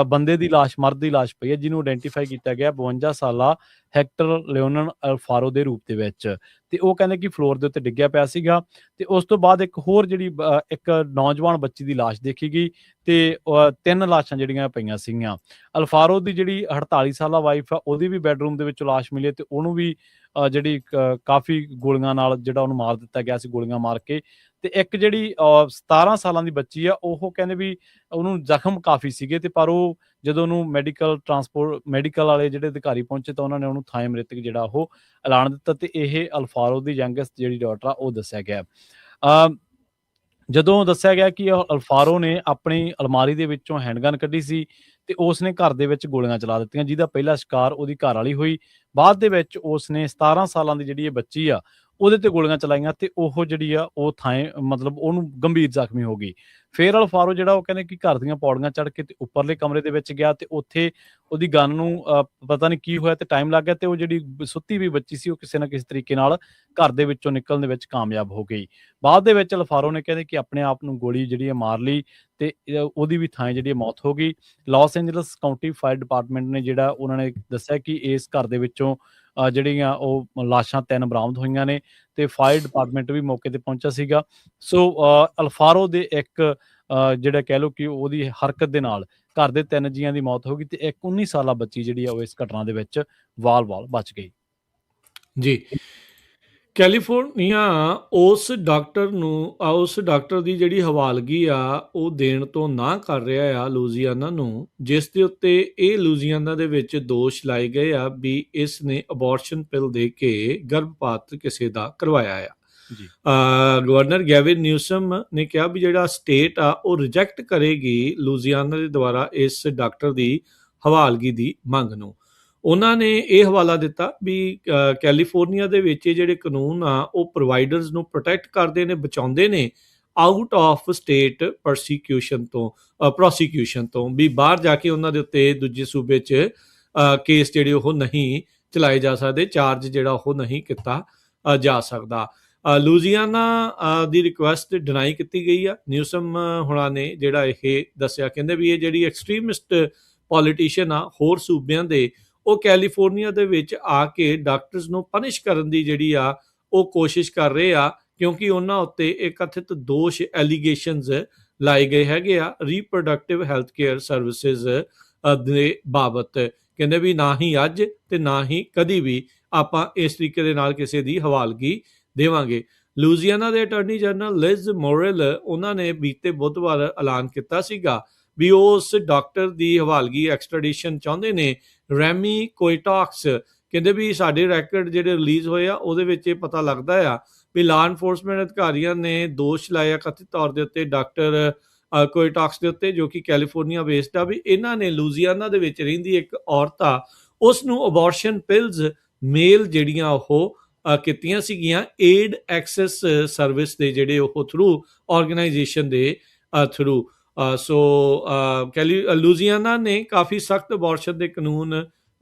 ਬੰਦੇ ਦੀ ਲਾਸ਼, ਮਰਦ ਦੀ ਲਾਸ਼ ਪਈ ਹੈ, ਜਿਹਨੂੰ ਆਇਡੈਂਟੀਫਾਈ ਕੀਤਾ ਗਿਆ 52 ਸਾਲਾ ਹੈਕਟਰ ਲਿਓਨਨ ਅਲਫਾਰੋ ਦੇ ਰੂਪ ਦੇ ਵਿੱਚ। ਤੇ ਉਹ ਕਹਿੰਦੇ ਕਿ ਫਲੋਰ ਦੇ ਉੱਤੇ ਡਿੱਗਿਆ ਪਿਆ ਸੀਗਾ। ਤੇ ਉਸ ਤੋਂ ਬਾਅਦ ਇੱਕ ਹੋਰ ਜਿਹੜੀ ਇੱਕ ਨੌਜਵਾਨ ਬੱਚੀ ਦੀ ਲਾਸ਼ ਦੇਖੀ ਗਈ ਤੇ 3 ਲਾਸ਼ਾਂ ਜਿਹੜੀਆਂ ਪਈਆਂ ਸੀਗੀਆਂ। ਅਲਫਾਰੋ ਦੀ ਜਿਹੜੀ 48 ਸਾਲਾ ਵਾਈਫ ਆ, ਉਹਦੀ ਵੀ ਬੈਡਰੂਮ ਦੇ ਵਿੱਚ ਲਾਸ਼ ਮਿਲੀ ਤੇ ਉਹਨੂੰ ਵੀ ਜਿਹੜੀ ਕਾਫੀ ਗੋਲੀਆਂ ਨਾਲ ਜਿਹੜਾ ਉਹਨੂੰ ਮਾਰ ਦਿੱਤਾ ਗਿਆ ਸੀ, ਗੋਲੀਆਂ ਮਾਰ ਕੇ। ਤੇ ਇੱਕ ਜਿਹੜੀ 17 ਸਾਲਾਂ ਦੀ ਬੱਚੀ ਆ, ਉਹ ਕਹਿੰਦੇ ਵੀ ਉਹਨੂੰ ਜ਼ਖਮ ਕਾਫੀ ਸੀਗੇ ਤੇ ਪਰ ਉਹ ਜਦੋਂ ਉਹਨੂੰ ਮੈਡੀਕਲ ਵਾਲੇ ਜਿਹੜੇ ਅਧਿਕਾਰੀ ਪਹੁੰਚੇ ਤਾਂ ਉਹਨਾਂ ਨੇ ਉਹਨੂੰ ਥਾਈ ਮ੍ਰਿਤਕ ਜਿਹੜਾ ਉਹ ਐਲਾਨ ਦਿੱਤਾ। ਤੇ ਇਹ ਅਲਫਾਰੋ ਦੀ ਯੰਗੈਸਟ ਜਿਹੜੀ ਡਾਟਰ ਆ ਉਹ ਦੱਸਿਆ ਗਿਆ। ਜਦੋਂ ਦੱਸਿਆ ਗਿਆ ਕਿ ਅਲਫਾਰੋ ਨੇ ਆਪਣੀ ਅਲਮਾਰੀ ਦੇ ਵਿੱਚੋਂ ਹੈਂਡਗਨ ਕੱਢੀ ਸੀ ਤੇ ਉਸ ਨੇ ਘਰ ਦੇ ਵਿੱਚ ਗੋਲੀਆਂ ਚਲਾ ਦਿੱਤੀਆਂ, ਜਿਹਦਾ ਪਹਿਲਾ ਸ਼ਿਕਾਰ ਉਹਦੀ ਘਰ ਵਾਲੀ ਹੋਈ। ਬਾਅਦ ਦੇ ਵਿੱਚ ਉਸ ਨੇ 17 ਸਾਲਾਂ ਦੀ ਜਿਹੜੀ ਇਹ ਬੱਚੀ ਆ ਉਹਦੇ ਤੇ ਗੋਲੀਆਂ ਚਲਾਈਆਂ ਤੇ ਉਹ ਜਿਹੜੀ ਆ ਉਹ ਮਤਲਬ ਉਹਨੂੰ ਗੰਭੀਰ ਜ਼ਖਮੀ ਹੋ ਗਈ। ਫਿਰ ਅਲਫਾਰੋ ਜਿਹੜਾ ਉਹ ਕਹਿੰਦੇ ਕਿ ਘਰ ਦੀਆਂ ਪੌੜੀਆਂ ਚੜ੍ਹ ਕੇ ਤੇ ਉੱਪਰਲੇ ਕਮਰੇ ਦੇ ਵਿੱਚ ਗਿਆ ਤੇ ਉੱਥੇ ਉਹਦੀ ਗਨ ਨੂੰ ਪਤਾ ਨਹੀਂ ਕੀ ਹੋਇਆ ਤੇ ਟਾਈਮ ਲੱਗ ਗਿਆ ਤੇ ਉਹ ਜਿਹੜੀ ਸੁੱਤੀ ਵੀ ਬੱਚੀ ਸੀ ਉਹ ਕਿਸੇ ਨਾ ਕਿਸੇ ਤਰੀਕੇ ਨਾਲ ਘਰ ਦੇ ਵਿੱਚੋਂ ਨਿਕਲਣ ਦੇ ਵਿੱਚ ਕਾਮਯਾਬ ਹੋ ਗਈ। ਬਾਅਦ ਦੇ ਵਿੱਚ ਅਲਫਾਰੋ ਨੇ ਕਹਿੰਦੇ ਕਿ ਆਪਣੇ ਆਪ ਨੂੰ ਗੋਲੀ ਜਿਹੜੀ ਹੈ ਮਾਰ ਲਈ ਤੇ ਉਹਦੀ ਵੀ ਥਾਂ ਜਿਹੜੀ ਮੌਤ ਹੋ ਗਈ। Los Angeles County fire department ਨੇ ਜਿਹੜਾ ਉਹਨਾਂ ਨੇ ਦੱਸਿਆ ਕਿ ਇਸ ਘਰ ਦੇ ਵਿੱਚੋਂ ਜਿਹੜੀਆਂ ਉਹ ਲਾਸ਼ਾਂ 3 ਬਰਾਮਦ ਹੋਈਆਂ ਨੇ ਤੇ ਫਾਇਰ ਡਿਪਾਰਟਮੈਂਟ ਵੀ ਮੌਕੇ ਤੇ ਪਹੁੰਚਿਆ ਸੀਗਾ। ਸੋ ਅਲਫਾਰੋ ਦੇ ਇੱਕ ਜਿਹੜਾ ਕਹਿ ਲਓ ਕਿ ਉਹਦੀ ਹਰਕਤ ਦੇ ਨਾਲ ਘਰ ਦੇ 3 ਜੀਆਂ ਦੀ ਮੌਤ ਹੋ ਗਈ ਤੇ ਇੱਕ 19 ਸਾਲਾ ਬੱਚੀ ਜਿਹੜੀ ਆ ਉਹ ਇਸ ਘਟਨਾ ਦੇ ਵਿੱਚ ਵਾਲ ਬਚ ਗਈ। ਜੀ, ਕੈਲੀਫੋਰਨੀਆ ਉਸ ਡਾਕਟਰ ਦੀ ਜਿਹੜੀ ਹਵਾਲਗੀ ਆ ਉਹ ਦੇਣ ਤੋਂ ਨਾ ਕਰ ਰਿਹਾ ਆ ਲੂਜ਼ੀਆਨਾ ਨੂੰ, ਜਿਸ ਦੇ ਉੱਤੇ ਇਹ ਲੂਜ਼ੀਆਨਾ ਦੇ ਵਿੱਚ ਦੋਸ਼ ਲਾਏ ਗਏ ਆ ਵੀ ਇਸ ਨੇ ਅਬੋਰਸ਼ਨ ਪਿਲ ਦੇ ਕੇ ਗਰਭਪਾਤ ਕਿਸੇ ਦਾ ਕਰਵਾਇਆ ਆ। ਗਵਰਨਰ ਗੈਵਿਨ ਨਿਊਸਮ ਨੇ ਕਿਹਾ ਵੀ ਜਿਹੜਾ ਸਟੇਟ ਆ ਉਹ ਰਿਜੈਕਟ ਕਰੇਗੀ ਲੂਜ਼ੀਆਨਾ ਦੇ ਦੁਆਰਾ ਇਸ ਡਾਕਟਰ ਦੀ ਹਵਾਲਗੀ ਦੀ ਮੰਗ ਨੂੰ। ਉਹਨਾਂ ਨੇ ਇਹ ਹਵਾਲਾ ਦਿੱਤਾ ਵੀ ਕੈਲੀਫੋਰਨੀਆ ਦੇ ਵਿੱਚ ਜਿਹੜੇ ਕਾਨੂੰਨ ਆ ਉਹ ਪ੍ਰੋਵਾਈਡਰਸ ਨੂੰ ਪ੍ਰੋਟੈਕਟ ਕਰਦੇ ਨੇ, ਬਚਾਉਂਦੇ ਨੇ ਆਊਟ ਆਫ ਸਟੇਟ ਪ੍ਰੋਸੀਕਿਊਸ਼ਨ ਤੋਂ ਵੀ ਬਾਹਰ ਜਾ ਕੇ ਉਹਨਾਂ ਦੇ ਉੱਤੇ ਦੂਜੇ ਸੂਬੇ 'ਚ ਕੇਸ ਜਿਹੜੇ ਉਹ ਨਹੀਂ ਚਲਾਏ ਜਾ ਸਕਦੇ, ਚਾਰਜ ਜਿਹੜਾ ਉਹ ਨਹੀਂ ਕੀਤਾ ਜਾ ਸਕਦਾ। ਲੂਜ਼ੀਆਨਾ ਦੀ ਰਿਕੁਐਸਟ ਡਿਨਾਈ ਕੀਤੀ ਗਈ ਆ। ਨਿਊਸਮ ਹੁਣਾਂ ਨੇ ਜਿਹੜਾ ਇਹ ਦੱਸਿਆ, ਕਹਿੰਦੇ ਵੀ ਇਹ ਜਿਹੜੀ ਐਕਸਟ੍ਰੀਮਿਸਟ ਪੋਲੀਟੀਸ਼ੀਅਨ ਆ ਹੋਰ ਸੂਬਿਆਂ ਦੇ, ਉਹ ਕੈਲੀਫੋਰਨੀਆ ਦੇ ਵਿੱਚ ਆ ਕੇ ਡਾਕਟਰਸ ਨੂੰ ਪਨਿਸ਼ ਕਰਨ ਦੀ ਜਿਹੜੀ ਆ ਉਹ ਕੋਸ਼ਿਸ਼ ਕਰ ਰਹੇ ਆ, ਕਿਉਂਕਿ ਉਹਨਾਂ ਉੱਤੇ ਇਹ ਕਥਿਤ ਦੋਸ਼ ਐਲੀਗੇਸ਼ਨਸ ਲਾਏ ਗਏ ਹੈਗੇ ਆ ਰੀਪਰੋਡਕਟਿਵ ਹੈਲਥ ਕੇਅਰ ਸਰਵਿਸਿਜ਼ ਦੇ ਬਾਬਤ। ਕਹਿੰਦੇ ਵੀ ਨਾ ਹੀ ਅੱਜ ਤੇ ਨਾ ਹੀ ਕਦੀ ਵੀ ਆਪਾਂ ਇਸ ਤਰੀਕੇ ਦੇ ਨਾਲ ਕਿਸੇ ਦੀ ਹਵਾਲਗੀ ਦੇਵਾਂਗੇ। ਲੂਜ਼ੀਆਨਾ ਦੇ ਅਟਾਰਨੀ ਜਨਰਲ ਲਿਜ਼ ਮੋਰੇਲ, ਉਹਨਾਂ ਨੇ ਬੀਤੇ ਬੁੱਧਵਾਰ ਐਲਾਨ ਕੀਤਾ ਸੀਗਾ ਵੀ ਉਹ ਉਸ ਡਾਕਟਰ ਦੀ ਹਵਾਲਗੀ ਐਕਸਟ੍ਰੈਡੀਸ਼ਨ ਚਾਹੁੰਦੇ ਨੇ, ਰੈਮੀ ਕੋਇਟਾਕਸ। ਕਹਿੰਦੇ ਵੀ ਸਾਡੇ ਰੈਕਡ ਜਿਹੜੇ ਰਿਲੀਜ਼ ਹੋਏ ਆ ਉਹਦੇ ਵਿੱਚ ਇਹ ਪਤਾ ਲੱਗਦਾ ਆ ਵੀ ਲਾਅ ਇਨਫੋਰਸਮੈਂਟ ਅਧਿਕਾਰੀਆਂ ਨੇ ਦੋਸ਼ ਲਾਇਆ ਕਥਿਤ ਤੌਰ ਦੇ ਉੱਤੇ ਡਾਕਟਰ ਕੋਇਟਾਕਸ ਦੇ ਉੱਤੇ, ਜੋ ਕਿ ਕੈਲੀਫੋਰਨੀਆ ਬੇਸਡ ਆ, ਵੀ ਇਹਨਾਂ ਨੇ ਲੂਜ਼ੀਆਨਾ ਦੇ ਵਿੱਚ ਰਹਿੰਦੀ ਇੱਕ ਔਰਤ ਆ, ਉਸ ਨੂੰ ਅਬੋਰਸ਼ਨ ਪਿਲਸ ਮੇਲ ਜਿਹੜੀਆਂ ਉਹ ਕੀਤੀਆਂ ਸੀਗੀਆਂ ਏਡ ਐਕਸੈਸ ਸਰਵਿਸ ਦੇ ਜਿਹੜੇ ਉਹ ਥਰੂ ਆਰਗੇਨਾਈਜੇਸ਼ਨ ਦੇ ਥਰੂ। ਸੋ ਲੂਜ਼ੀਆਨਾ ਨੇ ਕਾਫੀ ਸਖਤ ਅਬੋਰਸ਼ਨ ਦੇ ਕਾਨੂੰਨ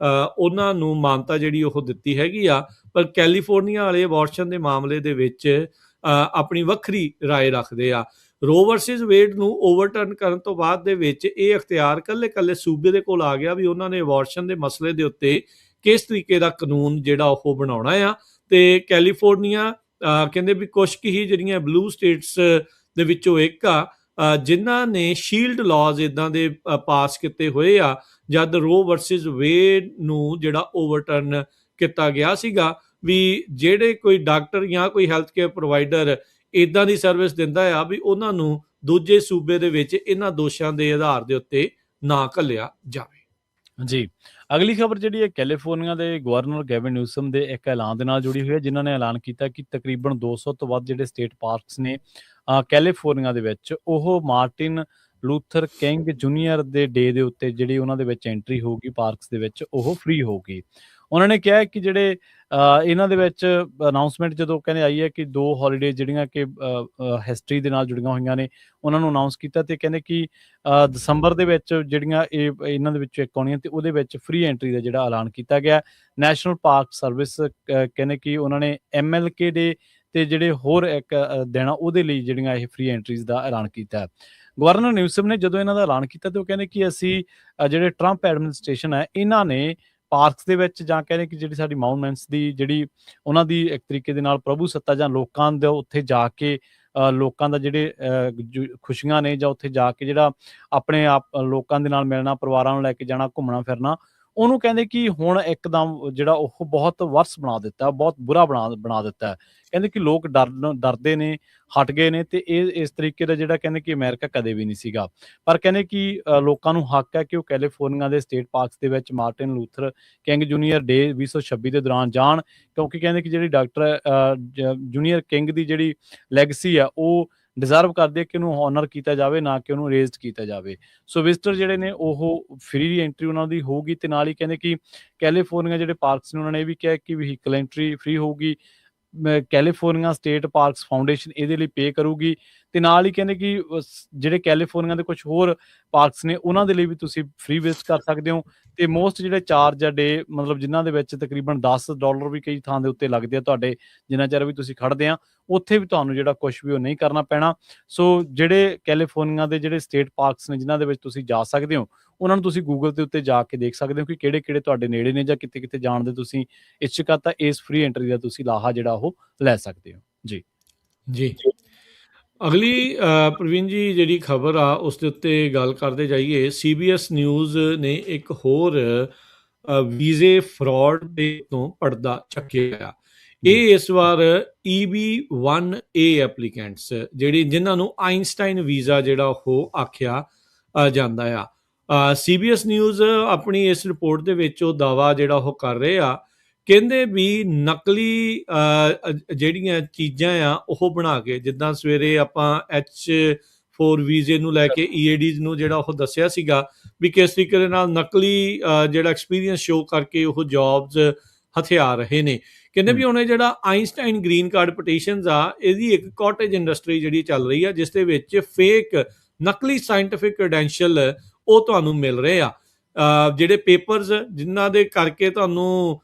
ਉਹਨਾਂ ਨੂੰ ਮਾਨਤਾ ਜਿਹੜੀ ਉਹ ਦਿੱਤੀ ਹੈਗੀ ਆ, ਪਰ ਕੈਲੀਫੋਰਨੀਆ ਵਾਲੇ ਅਬੋਰਸ਼ਨ ਦੇ ਮਾਮਲੇ ਦੇ ਵਿੱਚ ਆਪਣੀ ਵੱਖਰੀ ਰਾਏ ਰੱਖਦੇ ਆ। ਰੋ ਵਰਸਿਸ ਵੇਡ ਨੂੰ ਓਵਰਟਰਨ ਕਰਨ ਤੋਂ ਬਾਅਦ ਦੇ ਵਿੱਚ ਇਹ ਅਖਤਿਆਰ ਕੱਲੇ ਸੂਬੇ ਦੇ ਕੋਲ ਆ ਗਿਆ ਵੀ ਉਹਨਾਂ ਨੇ ਅਬੋਰਸ਼ਨ ਦੇ ਮਸਲੇ ਦੇ ਉੱਤੇ ਕਿਸ ਤਰੀਕੇ ਦਾ ਕਾਨੂੰਨ ਜਿਹੜਾ ਉਹ ਬਣਾਉਣਾ ਆ। ਤੇ ਕੈਲੀਫੋਰਨੀਆ ਕਹਿੰਦੇ ਵੀ ਕੁਛ ਕੁ ਹੀ ਜਿਹੜੀਆਂ ਬਲੂ ਸਟੇਟਸ ਦੇ ਵਿੱਚੋਂ ਇੱਕ ਆ ਜਿਨ੍ਹਾਂ ਨੇ ਸ਼ੀਲਡ ਲਾਜ਼ ਇਦਾਂ ਦੇ ਪਾਸ ਕੀਤੇ ਹੋਏ ਆ, ਜਦ ਰੋ ਵਰਸਿਸ ਵੇਡ ਨੂੰ ਜਿਹੜਾ ਓਵਰਟਰਨ ਕੀਤਾ ਗਿਆ ਸੀਗਾ ਵੀ ਜਿਹੜੇ ਕੋਈ ਡਾਕਟਰ ਜਾਂ ਕੋਈ ਹੈਲਥ ਕੇਅਰ ਪ੍ਰੋਵਾਈਡਰ ਇਦਾਂ ਦੀ ਸਰਵਿਸ ਦਿੰਦਾ ਆ ਵੀ ਉਹਨਾਂ ਨੂੰ ਦੂਜੇ ਸੂਬੇ ਦੇ ਵਿੱਚ ਇਹਨਾਂ ਦੋਸ਼ਾਂ ਦੇ ਆਧਾਰ ਦੇ ਉੱਤੇ ਨਾ ਘੱਲਿਆ ਜਾਵੇ। ਜੀ, ਅਗਲੀ ਖਬਰ ਜਿਹੜੀ ਹੈ ਕੈਲੀਫੋਰਨੀਆ ਦੇ ਗਵਰਨਰ ਗੈਵਿਨ ਨਿਊਸਮ ਦੇ ਇੱਕ ਐਲਾਨ ਦੇ ਨਾਲ ਜੁੜੀ ਹੋਈ ਹੈ, ਜਿਨ੍ਹਾਂ ਨੇ ਐਲਾਨ ਕੀਤਾ ਕਿ ਤਕਰੀਬਨ 200 ਤੋਂ ਵੱਧ ਜਿਹੜੇ ਸਟੇਟ ਪਾਰਕਸ ਨੇ ਕੈਲੀਫੋਰਨੀਆ ਦੇ ਵਿੱਚ, ਉਹ ਮਾਰਟਿਨ ਲੂਥਰ ਕਿੰਗ ਜੂਨੀਅਰ ਦੇ ਡੇ ਦੇ ਉੱਤੇ ਜਿਹੜੀ ਉਹਨਾਂ ਦੇ ਵਿੱਚ ਐਂਟਰੀ ਹੋਊਗੀ ਪਾਰਕਸ ਦੇ ਵਿੱਚ, ਉਹ ਫ੍ਰੀ ਹੋਊਗੀ। ਉਹਨਾਂ ਨੇ ਕਿਹਾ ਕਿ ਜਿਹੜੇ ਇਹਨਾਂ ਦੇ ਵਿੱਚ ਅਨਾਊਂਸਮੈਂਟ ਜਦੋਂ ਕਹਿੰਦੇ ਆਈ ਹੈ ਕਿ 2 ਹੌਲੀਡੇ ਜਿਹੜੀਆਂ ਕਿ ਹਿਸਟਰੀ ਦੇ ਨਾਲ ਜੁੜੀਆਂ ਹੋਈਆਂ ਨੇ ਉਹਨਾਂ ਨੂੰ ਅਨਾਊਂਸ ਕੀਤਾ, ਤੇ ਕਹਿੰਦੇ ਕਿ ਦਸੰਬਰ ਦੇ ਵਿੱਚ ਜਿਹੜੀਆਂ ਇਹਨਾਂ ਦੇ ਵਿੱਚੋਂ ਇੱਕ ਆਉਣੀਆਂ ਤੇ ਉਹਦੇ ਵਿੱਚ ਫ੍ਰੀ ਐਂਟਰੀ ਦਾ ਜਿਹੜਾ ਐਲਾਨ ਕੀਤਾ ਗਿਆ। ਨੈਸ਼ਨਲ ਪਾਰਕ ਸਰਵਿਸ ਕਹਿੰਦੇ ਕਿ ਉਹਨਾਂ ਨੇ MLK ਡੇ ਤੇ ਜਿਹੜੇ ਹੋਰ ਇੱਕ ਦਿਨ ਉਹਦੇ ਲਈ ਜਿਹੜੀਆਂ ਇਹ ਫ੍ਰੀ ਐਂਟਰੀਜ਼ ਦਾ ਐਲਾਨ ਕੀਤਾ। ਗਵਰਨਰ ਨਿਊਸਮ ਨੇ ਜਦੋਂ ਇਹਨਾਂ ਦਾ ਐਲਾਨ ਕੀਤਾ ਤੇ ਉਹ ਕਹਿੰਦੇ ਕਿ ਅਸੀਂ ਜਿਹੜੇ ਟਰੰਪ ਐਡਮਿਨਿਸਟ੍ਰੇਸ਼ਨ ਹੈ ਇਹਨਾਂ ਨੇ ਪਾਰਕਸ ਦੇ ਵਿੱਚ ਜਾਂ ਕਹਿੰਦੇ ਕਿ ਜਿਹੜੀ ਸਾਡੀ ਮਾਊਨੂਮੈਂਟਸ ਦੀ ਜਿਹੜੀ ਉਹਨਾਂ ਦੀ ਇੱਕ ਤਰੀਕੇ ਦੇ ਨਾਲ ਪ੍ਰਭੂ ਸੱਤਾ ਜਾਂ ਲੋਕਾਂ ਦੇ ਉੱਥੇ ਜਾ ਕੇ ਲੋਕਾਂ ਦਾ ਜਿਹੜੇ ਖੁਸ਼ੀਆਂ ਨੇ ਜਾਂ ਉੱਥੇ ਜਾ ਕੇ ਜਿਹੜਾ ਆਪਣੇ ਆਪ ਲੋਕਾਂ ਦੇ ਨਾਲ ਮਿਲਣਾ, ਪਰਿਵਾਰਾਂ ਨੂੰ ਲੈ ਕੇ ਜਾਣਾ, ਘੁੰਮਣਾ ਫਿਰਨਾ, ਉਹਨੂੰ ਕਹਿੰਦੇ ਕਿ ਹੁਣ ਇੱਕਦਮ ਜਿਹੜਾ ਉਹ ਬਹੁਤ ਵਰਸ ਬਣਾ ਦਿੱਤਾ, ਬਹੁਤ ਬੁਰਾ ਬਣਾ ਦਿੱਤਾ। ਕਹਿੰਦੇ ਕਿ ਲੋਕ ਡਰਦੇ ਨੇ, ਹਟ ਗਏ ਨੇ, ਤੇ ਇਹ ਇਸ ਤਰੀਕੇ ਦਾ ਜਿਹੜਾ ਕਹਿੰਦੇ ਕਿ ਅਮਰੀਕਾ ਕਦੇ ਵੀ ਨਹੀਂ ਸੀਗਾ। ਪਰ ਕਹਿੰਦੇ ਕਿ ਲੋਕਾਂ ਨੂੰ ਹੱਕ ਹੈ ਕਿ ਉਹ ਕੈਲੀਫੋਰਨੀਆ ਦੇ ਸਟੇਟ ਪਾਰਕਸ ਦੇ ਵਿੱਚ ਮਾਰਟਿਨ ਲੂਥਰ ਕਿੰਗ ਜੂਨੀਅਰ ਡੇ 2026 ਦੇ ਦੌਰਾਨ ਜਾਣ, ਕਿਉਂਕਿ ਕਹਿੰਦੇ ਕਿ ਜਿਹੜੀ ਡਾਕਟਰ ਜੂਨੀਅਰ ਕਿੰਗ ਦੀ ਜਿਹੜੀ ਲੈਗਸੀ ਆ ਉਹ ਡਿਜ਼ਰਵ ਕਰਦੇ ਕਿ ਉਹਨੂੰ ਹੋਨਰ ਕੀਤਾ ਜਾਵੇ, ਨਾ ਕਿ ਉਹਨੂੰ ਰੇਜ਼ਡ ਕੀਤਾ ਜਾਵੇ। ਸੋ ਵਿਜ਼ਟਰ ਜਿਹੜੇ ਨੇ ਉਹ ਫ੍ਰੀ ਐਂਟਰੀ ਉਹਨਾਂ ਦੀ ਹੋਊਗੀ, ਤੇ ਨਾਲ ਹੀ ਕਹਿੰਦੇ ਕਿ ਕੈਲੀਫੋਰਨੀਆ ਜਿਹੜੇ ਪਾਰਕਸ ਨੇ ਉਹਨਾਂ ਨੇ ਇਹ ਵੀ ਕਿਹਾ ਕਿ ਵਹੀਕਲ ਐਂਟਰੀ ਫ੍ਰੀ ਹੋਊਗੀ। ਕੈਲੀਫੋਰਨੀਆ ਸਟੇਟ ਪਾਰਕਸ ਫਾਊਂਡੇਸ਼ਨ ਇਹਦੇ ਲਈ ਪੇ ਕਰੂਗੀ, ਤੇ ਨਾਲ ਹੀ ਕਹਿੰਦੇ ਕਿ ਜਿਹੜੇ ਕੈਲੀਫੋਰਨੀਆ ਦੇ ਕੁਝ ਹੋਰ ਪਾਰਕਸ ਨੇ ਉਹਨਾਂ ਦੇ ਲਈ ਵੀ ਤੁਸੀਂ ਫ੍ਰੀ ਵਿਜ਼ਿਟ ਕਰ ਸਕਦੇ ਹੋ। ਤੇ ਮੋਸਟ ਜਿਹੜੇ ਚਾਰਜ ਆ ਡੇ, ਮਤਲਬ ਜਿਨ੍ਹਾਂ ਦੇ ਵਿੱਚ ਤਕਰੀਬਨ $10 ਵੀ ਕਈ ਥਾਂ ਦੇ ਉੱਤੇ ਲੱਗਦੇ ਆ ਤੁਹਾਡੇ, ਜਿੰਨਾ ਚਿਰ ਵੀ ਤੁਸੀਂ ਖੜਦੇ ਆ ਉੱਥੇ ਵੀ ਤੁਹਾਨੂੰ ਜਿਹੜਾ ਕੁਝ ਵੀ ਉਹ ਨਹੀਂ ਕਰਨਾ ਪੈਣਾ। ਸੋ ਜਿਹੜੇ ਕੈਲੀਫੋਰਨੀਆ ਦੇ ਜਿਹੜੇ ਸਟੇਟ ਪਾਰਕਸ ਨੇ ਜਿਨ੍ਹਾਂ ਦੇ ਵਿੱਚ ਤੁਸੀਂ ਜਾ ਸਕਦੇ ਹੋ, ਉਹਨਾਂ ਨੂੰ ਤੁਸੀਂ ਗੂਗਲ ਦੇ ਉੱਤੇ ਜਾ ਕੇ ਦੇਖ ਸਕਦੇ ਹੋ ਕਿ ਕਿਹੜੇ ਤੁਹਾਡੇ ਨੇੜੇ ਨੇ ਜਾਂ ਕਿਤੇ ਜਾਣ ਦੇ ਤੁਸੀਂ ਇੱਛੁਕ ਆ, ਤਾਂ ਇਸ ਫ੍ਰੀ ਐਂਟਰੀ ਦਾ ਤੁਸੀਂ ਲਾਹਾ ਜਿਹੜਾ ਉਹ ਲੈ ਸਕਦੇ ਹੋ। ਜੀ ਅਗਲੀ ਪ੍ਰਵੀਨ ਜੀ ਜਿਹੜੀ ਖਬਰ ਆ ਉਸ ਦੇ ਉੱਤੇ ਗੱਲ ਕਰਦੇ ਜਾਈਏ। CBS ਨਿਊਜ਼ ਨੇ ਇੱਕ ਹੋਰ ਵੀਜ਼ੇ ਫਰਾਡ ਦੇ ਤੋਂ ਪਰਦਾ ਚੱਕਿਆ। ਇਹ ਇਸ ਵਾਰ EB-1A ਐਪਲੀਕੈਂਟਸ ਜਿਨ੍ਹਾਂ ਨੂੰ ਆਈਨਸਟਾਈਨ ਵੀਜ਼ਾ ਜਿਹੜਾ ਉਹ ਆਖਿਆ ਜਾਂਦਾ ਆ। CBS ਨਿਊਜ਼ ਆਪਣੀ ਇਸ ਰਿਪੋਰਟ ਦੇ ਵਿੱਚ ਉਹ ਦਾਵਾ ਜਿਹੜਾ ਉਹ ਕਰ ਰਹੇ ਆ, ਕਹਿੰਦੇ ਵੀ ਨਕਲੀ ਜਿਹੜੀਆਂ ਚੀਜ਼ਾਂ ਆ ਉਹ ਬਣਾ ਕੇ, ਜਿੱਦਾਂ ਸਵੇਰੇ ਆਪਾਂ H4 ਵੀਜ਼ੇ ਨੂੰ ਲੈ ਕੇ EADs ਨੂੰ ਜਿਹੜਾ ਉਹ ਦੱਸਿਆ ਸੀਗਾ ਵੀ ਕਿਸ ਤਰੀਕੇ ਦੇ ਨਾਲ ਨਕਲੀ ਜਿਹੜਾ ਐਕਸਪੀਰੀਅੰਸ ਸ਼ੋ ਕਰਕੇ ਉਹ ਜੌਬਸ ਹਥਿਆ ਰਹੇ ਨੇ। ਕਹਿੰਦੇ ਵੀ ਹੁਣ ਇਹ ਜਿਹੜਾ ਆਈਨਸਟਾਈਨ ਗ੍ਰੀਨ ਕਾਰਡ ਪਟੀਸ਼ਨਸ ਆ, ਇਹਦੀ ਇੱਕ ਕਾਟੇਜ ਇੰਡਸਟਰੀ ਜਿਹੜੀ ਚੱਲ ਰਹੀ ਆ, ਜਿਸ ਦੇ ਵਿੱਚ ਫੇਕ ਨਕਲੀ ਸਾਇੰਟੀਫਿਕ ਕ੍ਰੈਡੈਂਸ਼ੀਅਲ ਉਹ ਤੁਹਾਨੂੰ ਮਿਲ ਰਹੇ ਆ। ਜਿਹੜੇ ਪੇਪਰਸ ਜਿਨ੍ਹਾਂ ਦੇ ਕਰਕੇ ਤੁਹਾਨੂੰ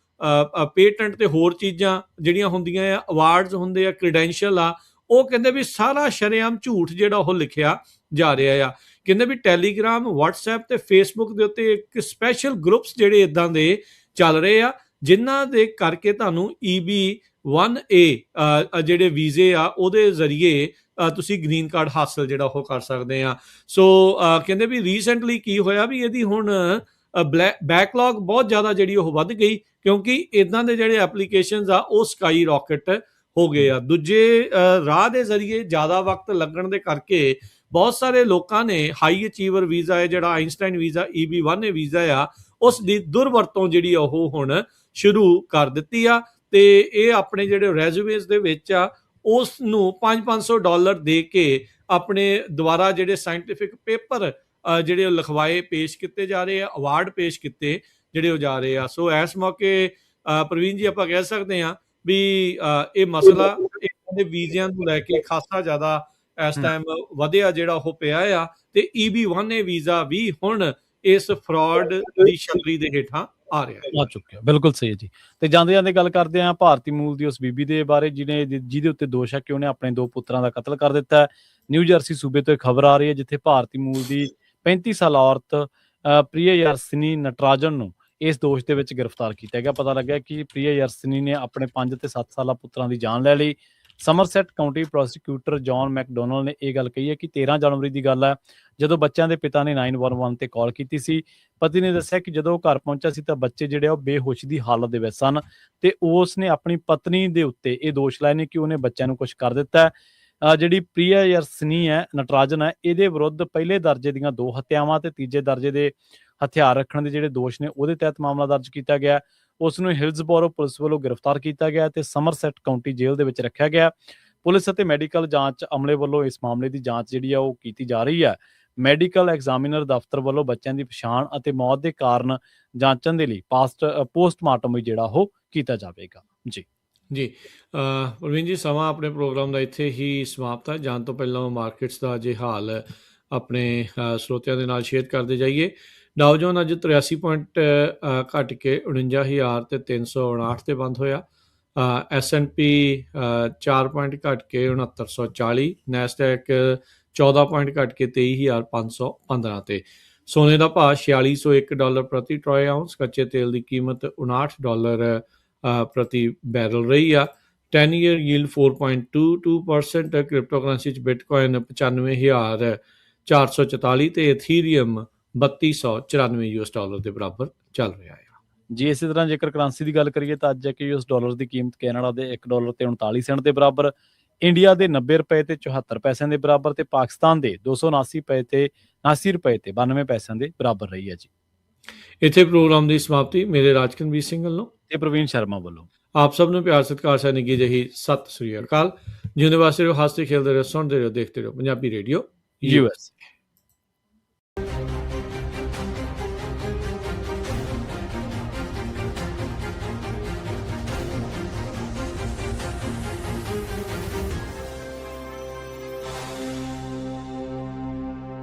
ਪੇਟੈਂਟ ਤੇ ਹੋਰ ਚੀਜ਼ਾਂ ਜਿਹੜੀਆਂ ਹੁੰਦੀਆਂ ਆ, ਅਵਾਰਡਸ ਹੁੰਦੇ ਆ, ਕ੍ਰੈਡੈਂਸ਼ੀਅਲ ਆ, ਉਹ ਕਹਿੰਦੇ ਵੀ ਸਾਰਾ ਸ਼ਰੇਆਮ ਝੂਠ ਜਿਹੜਾ ਉਹ ਲਿਖਿਆ ਜਾ ਰਿਹਾ ਆ। ਕਹਿੰਦੇ ਵੀ ਟੈਲੀਗ੍ਰਾਮ, ਵਟਸਐਪ ਤੇ ਫੇਸਬੁੱਕ ਦੇ ਉੱਤੇ ਇੱਕ ਸਪੈਸ਼ਲ ਗਰੁੱਪਸ ਜਿਹੜੇ ਇਦਾਂ ਦੇ ਚੱਲ ਰਹੇ ਆ, ਜਿਨ੍ਹਾਂ ਦੇ ਕਰਕੇ ਤੁਹਾਨੂੰ EB-1A ਜਿਹੜੇ ਵੀਜ਼ੇ ਆ ਉਹਦੇ ਜ਼ਰੀਏ ਤੁਸੀਂ ਗ੍ਰੀਨ ਕਾਰਡ ਹਾਸਲ ਜਿਹੜਾ ਉਹ ਕਰ ਸਕਦੇ ਆ। ਸੋ ਕਹਿੰਦੇ ਵੀ ਰੀਸੈਂਟਲੀ ਕੀ ਹੋਇਆ ਵੀ ਇਹਦੀ ਹੁਣ ਬੈਕਲੌਗ ਬਹੁਤ ਜ਼ਿਆਦਾ ਜਿਹੜੀ ਉਹ ਵੱਧ ਗਈ, ਕਿਉਂਕਿ ਇਦਾਂ ਦੇ ਜਿਹੜੇ ਐਪਲੀਕੇਸ਼ਨਸ ਆ ਉਹ ਸਕਾਈ ਰਾਕਟ ਹੋ ਗਏ ਆ। ਦੂਜੇ ਰਾਹ ਦੇ ਜ਼ਰੀਏ ਜ਼ਿਆਦਾ ਵਕਤ ਲੱਗਣ ਦੇ ਕਰਕੇ ਬਹੁਤ ਸਾਰੇ ਲੋਕਾਂ ਨੇ ਹਾਈ ਅਚੀਵਰ ਵੀਜ਼ਾ ਹੈ ਜਿਹੜਾ ਆਈਨਸਟਾਈਨ ਵੀਜ਼ਾ, EB-1A ਵੀਜ਼ਾ ਆ, ਉਸ ਦੀ ਦੁਰਵਰਤੋਂ ਜਿਹੜੀ ਉਹ ਹੁਣ ਸ਼ੁਰੂ ਕਰ ਦਿੱਤੀ ਆ, ਤੇ ਇਹ ਆਪਣੇ ਜਿਹੜੇ ਰੈਜ਼ੂਮੇਸ ਦੇ ਵਿੱਚ ਆ ਉਸ ਨੂੰ $500 ਦੇ ਕੇ ਆਪਣੇ ਦੁਆਰਾ ਜਿਹੜੇ ਸਾਇੰਟੀਫਿਕ ਪੇਪਰ ਜਿਹੜੇ ਉਹ ਲਿਖਵਾਏ ਪੇਸ਼ ਕੀਤੇ ਜਾ ਰਹੇ ਆ, ਅਵਾਰਡ ਪੇਸ਼ ਕੀਤੇ ਜਿਹੜੇ ਉਹ ਜਾ ਰਹੇ ਆ। ਸੋ ਇਸ ਮੌਕੇ ਪ੍ਰਵੀਨ ਜੀ ਆਪਾਂ ਕਹਿ ਸਕਦੇ ਹਾਂ ਵੀ ਇਹ ਮਸਲਾ ਇਹਨਾਂ ਦੇ ਵੀਜ਼ਿਆਂ ਨੂੰ ਲੈ ਕੇ ਖਾਸਾ ਜ਼ਿਆਦਾ ਇਸ ਟਾਈਮ ਵਧਿਆ ਜਿਹੜਾ ਉਹ ਪਿਆ ਆ, ਤੇ EB-1A ਵੀਜ਼ਾ ਵੀ ਹੁਣ ਇਸ ਫਰਾਡ ਦੀ ਛਤਰੀ ਦੇ ਹੇਠਾਂ ਆ ਰਿਹਾ ਆ ਚੁੱਕਿਆ। ਬਿਲਕੁਲ ਸਹੀ ਹੈ ਜੀ। ਤੇ ਜਾਂਦੇ ਜਾਂਦੇ ਗੱਲ ਕਰਦੇ ਹਾਂ ਭਾਰਤੀ ਮੂਲ ਦੀ ਉਸ ਬੀਬੀ ਦੇ ਬਾਰੇ ਜਿਹਦੇ ਉੱਤੇ ਦੋਸ਼ ਹੈ ਕਿ ਉਹਨੇ ਆਪਣੇ 2 ਪੁੱਤਰਾਂ ਦਾ ਕਤਲ ਕਰ ਦਿੱਤਾ ਹੈ। ਨਿਊ ਜਰਸੀ ਸੂਬੇ ਤੋਂ ਇੱਕ ਖਬਰ ਆ ਰਹੀ ਹੈ, ਜਿੱਥੇ ਭਾਰਤੀ ਮੂਲ ਦੀ 35 ਸਾਲਾ ਔਰਤ ਪ੍ਰਿਯਦਰਸ਼ਨੀ ਨਟਰਾਜਨ ਨੂੰ ਇਸ ਦੋਸ਼ ਦੇ ਵਿੱਚ ਗ੍ਰਿਫਤਾਰ ਕੀਤਾ ਗਿਆ। ਪਤਾ ਲੱਗਾ ਕਿ ਪ੍ਰਿਯਦਰਸ਼ਨੀ ਨੇ ਆਪਣੇ 5 ਤੇ 7 ਸਾਲਾ ਪੁੱਤਰਾਂ ਦੀ ਜਾਨ ਲੈ ਲਈ। Somerset County prosecutor John McDonald ਨੇ ਇਹ ਗੱਲ ਕਹੀ ਹੈ ਕਿ 13 ਜਨਵਰੀ ਦੀ ਗੱਲ ਹੈ, ਜਦੋਂ ਬੱਚਿਆਂ ਦੇ ਪਿਤਾ ਨੇ 911 ਤੇ ਕਾਲ ਕੀਤੀ ਸੀ। ਪਤੀ ਨੇ ਦੱਸਿਆ ਕਿ ਜਦੋਂ ਉਹ ਘਰ ਪਹੁੰਚਿਆ ਸੀ ਤਾਂ ਬੱਚੇ ਜਿਹੜੇ ਉਹ ਬੇਹੋਸ਼ ਦੀ ਹਾਲਤ ਦੇ ਵਿੱਚ ਸਨ, ਤੇ ਉਸ ਨੇ ਆਪਣੀ ਪਤਨੀ ਦੇ ਉੱਤੇ ਇਹ ਦੋਸ਼ ਲਾਏ ਨੇ ਕਿ ਉਹਨੇ ਬੱਚਿਆਂ ਨੂੰ ਕੁਝ ਕਰ ਦਿੱਤਾ ਹੈ। ਜਿਹੜੀ ਪ੍ਰਿਯਦਰਸ਼ਨੀ ਹੈ ਨਟਰਾਜਨ ਹੈ, ਇਹਦੇ ਵਿਰੁੱਧ ਪਹਿਲੇ ਦਰਜੇ ਦੀਆਂ 2 ਹੱਤਿਆਵਾਂ ਤੇ ਤੀਜੇ ਦਰਜੇ ਦੇ ਹਥਿਆਰ ਰੱਖਣ ਦੇ ਜਿਹੜੇ ਦੋਸ਼ ਨੇ ਉਹਦੇ ਤਹਿਤ ਮਾਮਲਾ ਦਰਜ ਕੀਤਾ ਗਿਆ। ਉਸ ਨੂੰ ਹਿਲਸਬੋਰੋ ਪੁਲਿਸ ਵੱਲੋਂ ਗ੍ਰਿਫਤਾਰ ਕੀਤਾ ਗਿਆ ਤੇ ਸਮਰਸੈਟ ਕਾਉਂਟੀ ਜੇਲ੍ਹ ਦੇ ਵਿੱਚ ਰੱਖਿਆ ਗਿਆ। ਪੁਲਿਸ ਅਤੇ ਮੈਡੀਕਲ ਜਾਂਚ ਅਮਲੇ ਵੱਲੋਂ ਇਸ ਮਾਮਲੇ ਦੀ ਜਾਂਚ ਜਿਹੜੀ ਆ ਉਹ ਕੀਤੀ ਜਾ ਰਹੀ ਹੈ। ਮੈਡੀਕਲ ਐਗਜ਼ਾਮੀਨਰ ਦਫ਼ਤਰ ਵੱਲੋਂ ਬੱਚਿਆਂ ਦੀ ਪਛਾਣ ਅਤੇ ਮੌਤ ਦੇ ਕਾਰਨ ਜਾਂਚਣ ਦੇ ਲਈ ਪੋਸਟਮਾਰਟਮ ਵੀ ਜਿਹੜਾ ਉਹ ਕੀਤਾ ਜਾਵੇਗਾ। ਜੀ ਪ੍ਰਵੀਨ ਜੀ, ਸਮਾਂ ਆਪਣੇ ਪ੍ਰੋਗਰਾਮ ਦਾ ਇੱਥੇ ਹੀ ਸਮਾਪਤ ਹੈ। ਜਾਣ ਤੋਂ ਪਹਿਲਾਂ ਮਾਰਕੀਟਸ ਦਾ ਜੇ ਹਾਲ ਆਪਣੇ ਸਰੋਤਿਆਂ ਦੇ ਨਾਲ ਸ਼ੇਅਰ ਕਰਦੇ ਜਾਈਏ। ਡਾਓ ਜੋਨ ਅੱਜ 83 ਪੁਆਇੰਟ ਘਟ ਕੇ 49,359 ਤੇ ਬੰਦ ਹੋਇਆ। S&P 4 ਪੁਆਇੰਟ ਘਟ ਕੇ 6940, ਨੈਸਡੈਕ 14 ਪੁਆਇੰਟ ਘਟ ਕੇ 23,515 ਤੇ। ਸੋਨੇ ਦਾ ਭਾਅ $4601 ਪ੍ਰਤੀ ਟਰੋਏ ਆਉਂਸ। ਕੱਚੇ ਤੇਲ ਦੀ ਕੀਮਤ $59 ਪ੍ਰਤੀ ਬੈਰਲ ਰਹੀ ਆ। 10 ਈਅਰ ਯੀਲਡ 4.22%। ਕ੍ਰਿਪਟੋ ਕਰੰਸੀ 'ਚ ਬਿਟਕੋਇਨ 95,444 ਤੇ ਇਥੀਰੀਅਮ $3294 ਦੇ ਬਰਾਬਰ ਚੱਲ ਰਿਹਾ ਹੈ। ਜੀ ਇਸੇ ਤਰ੍ਹਾਂ ਜੇਕਰ ਕਰੰਸੀ ਦੀ ਗੱਲ ਕਰੀਏ ਤਾਂ ਅੱਜ ਇੱਕ US ਡਾਲਰ ਦੀ ਕੀਮਤ ਕੈਨੇਡਾ ਦੇ $1 ਤੇ 39 ਸੈਂਟ ਦੇ ਬਰਾਬਰ, ਇੰਡੀਆ ਦੇ $90 ਤੇ 74 ਪੈਸਿਆਂ ਦੇ ਬਰਾਬਰ, ਤੇ ਪਾਕਿਸਤਾਨ ਦੇ $279 ਤੇ 92 ਪੈਸਿਆਂ ਦੇ ਬਰਾਬਰ ਰਹੀ ਹੈ। ਜੀ ਇੱਥੇ ਪ੍ਰੋਗਰਾਮ ਦੀ ਸਮਾਪਤੀ ਮੇਰੇ ਰਾਜਕਨਵੀਰ ਸਿੰਘ ਵੱਲੋਂ ਤੇ ਪ੍ਰਵੀਨ ਸ਼ਰਮਾ ਵੱਲੋਂ ਆਪ ਸਭ ਨੂੰ ਪਿਆਰ ਸਤਿਕਾਰ ਸਹਿ ਨਿੱਘੀ ਜਿਹੀ ਸਤਿ ਸ੍ਰੀ ਅਕਾਲ। ਜਿਉਂਦੇ ਵਾਸਤੇ ਰਹੋ, ਹੱਸਦੇ ਖੇਡਦੇ ਰਹੋ, ਸੁਣਦੇ ਰਹੋ, ਦੇਖਦੇ ਰਹੋ ਪੰਜਾਬੀ ਰੇਡੀਓ US।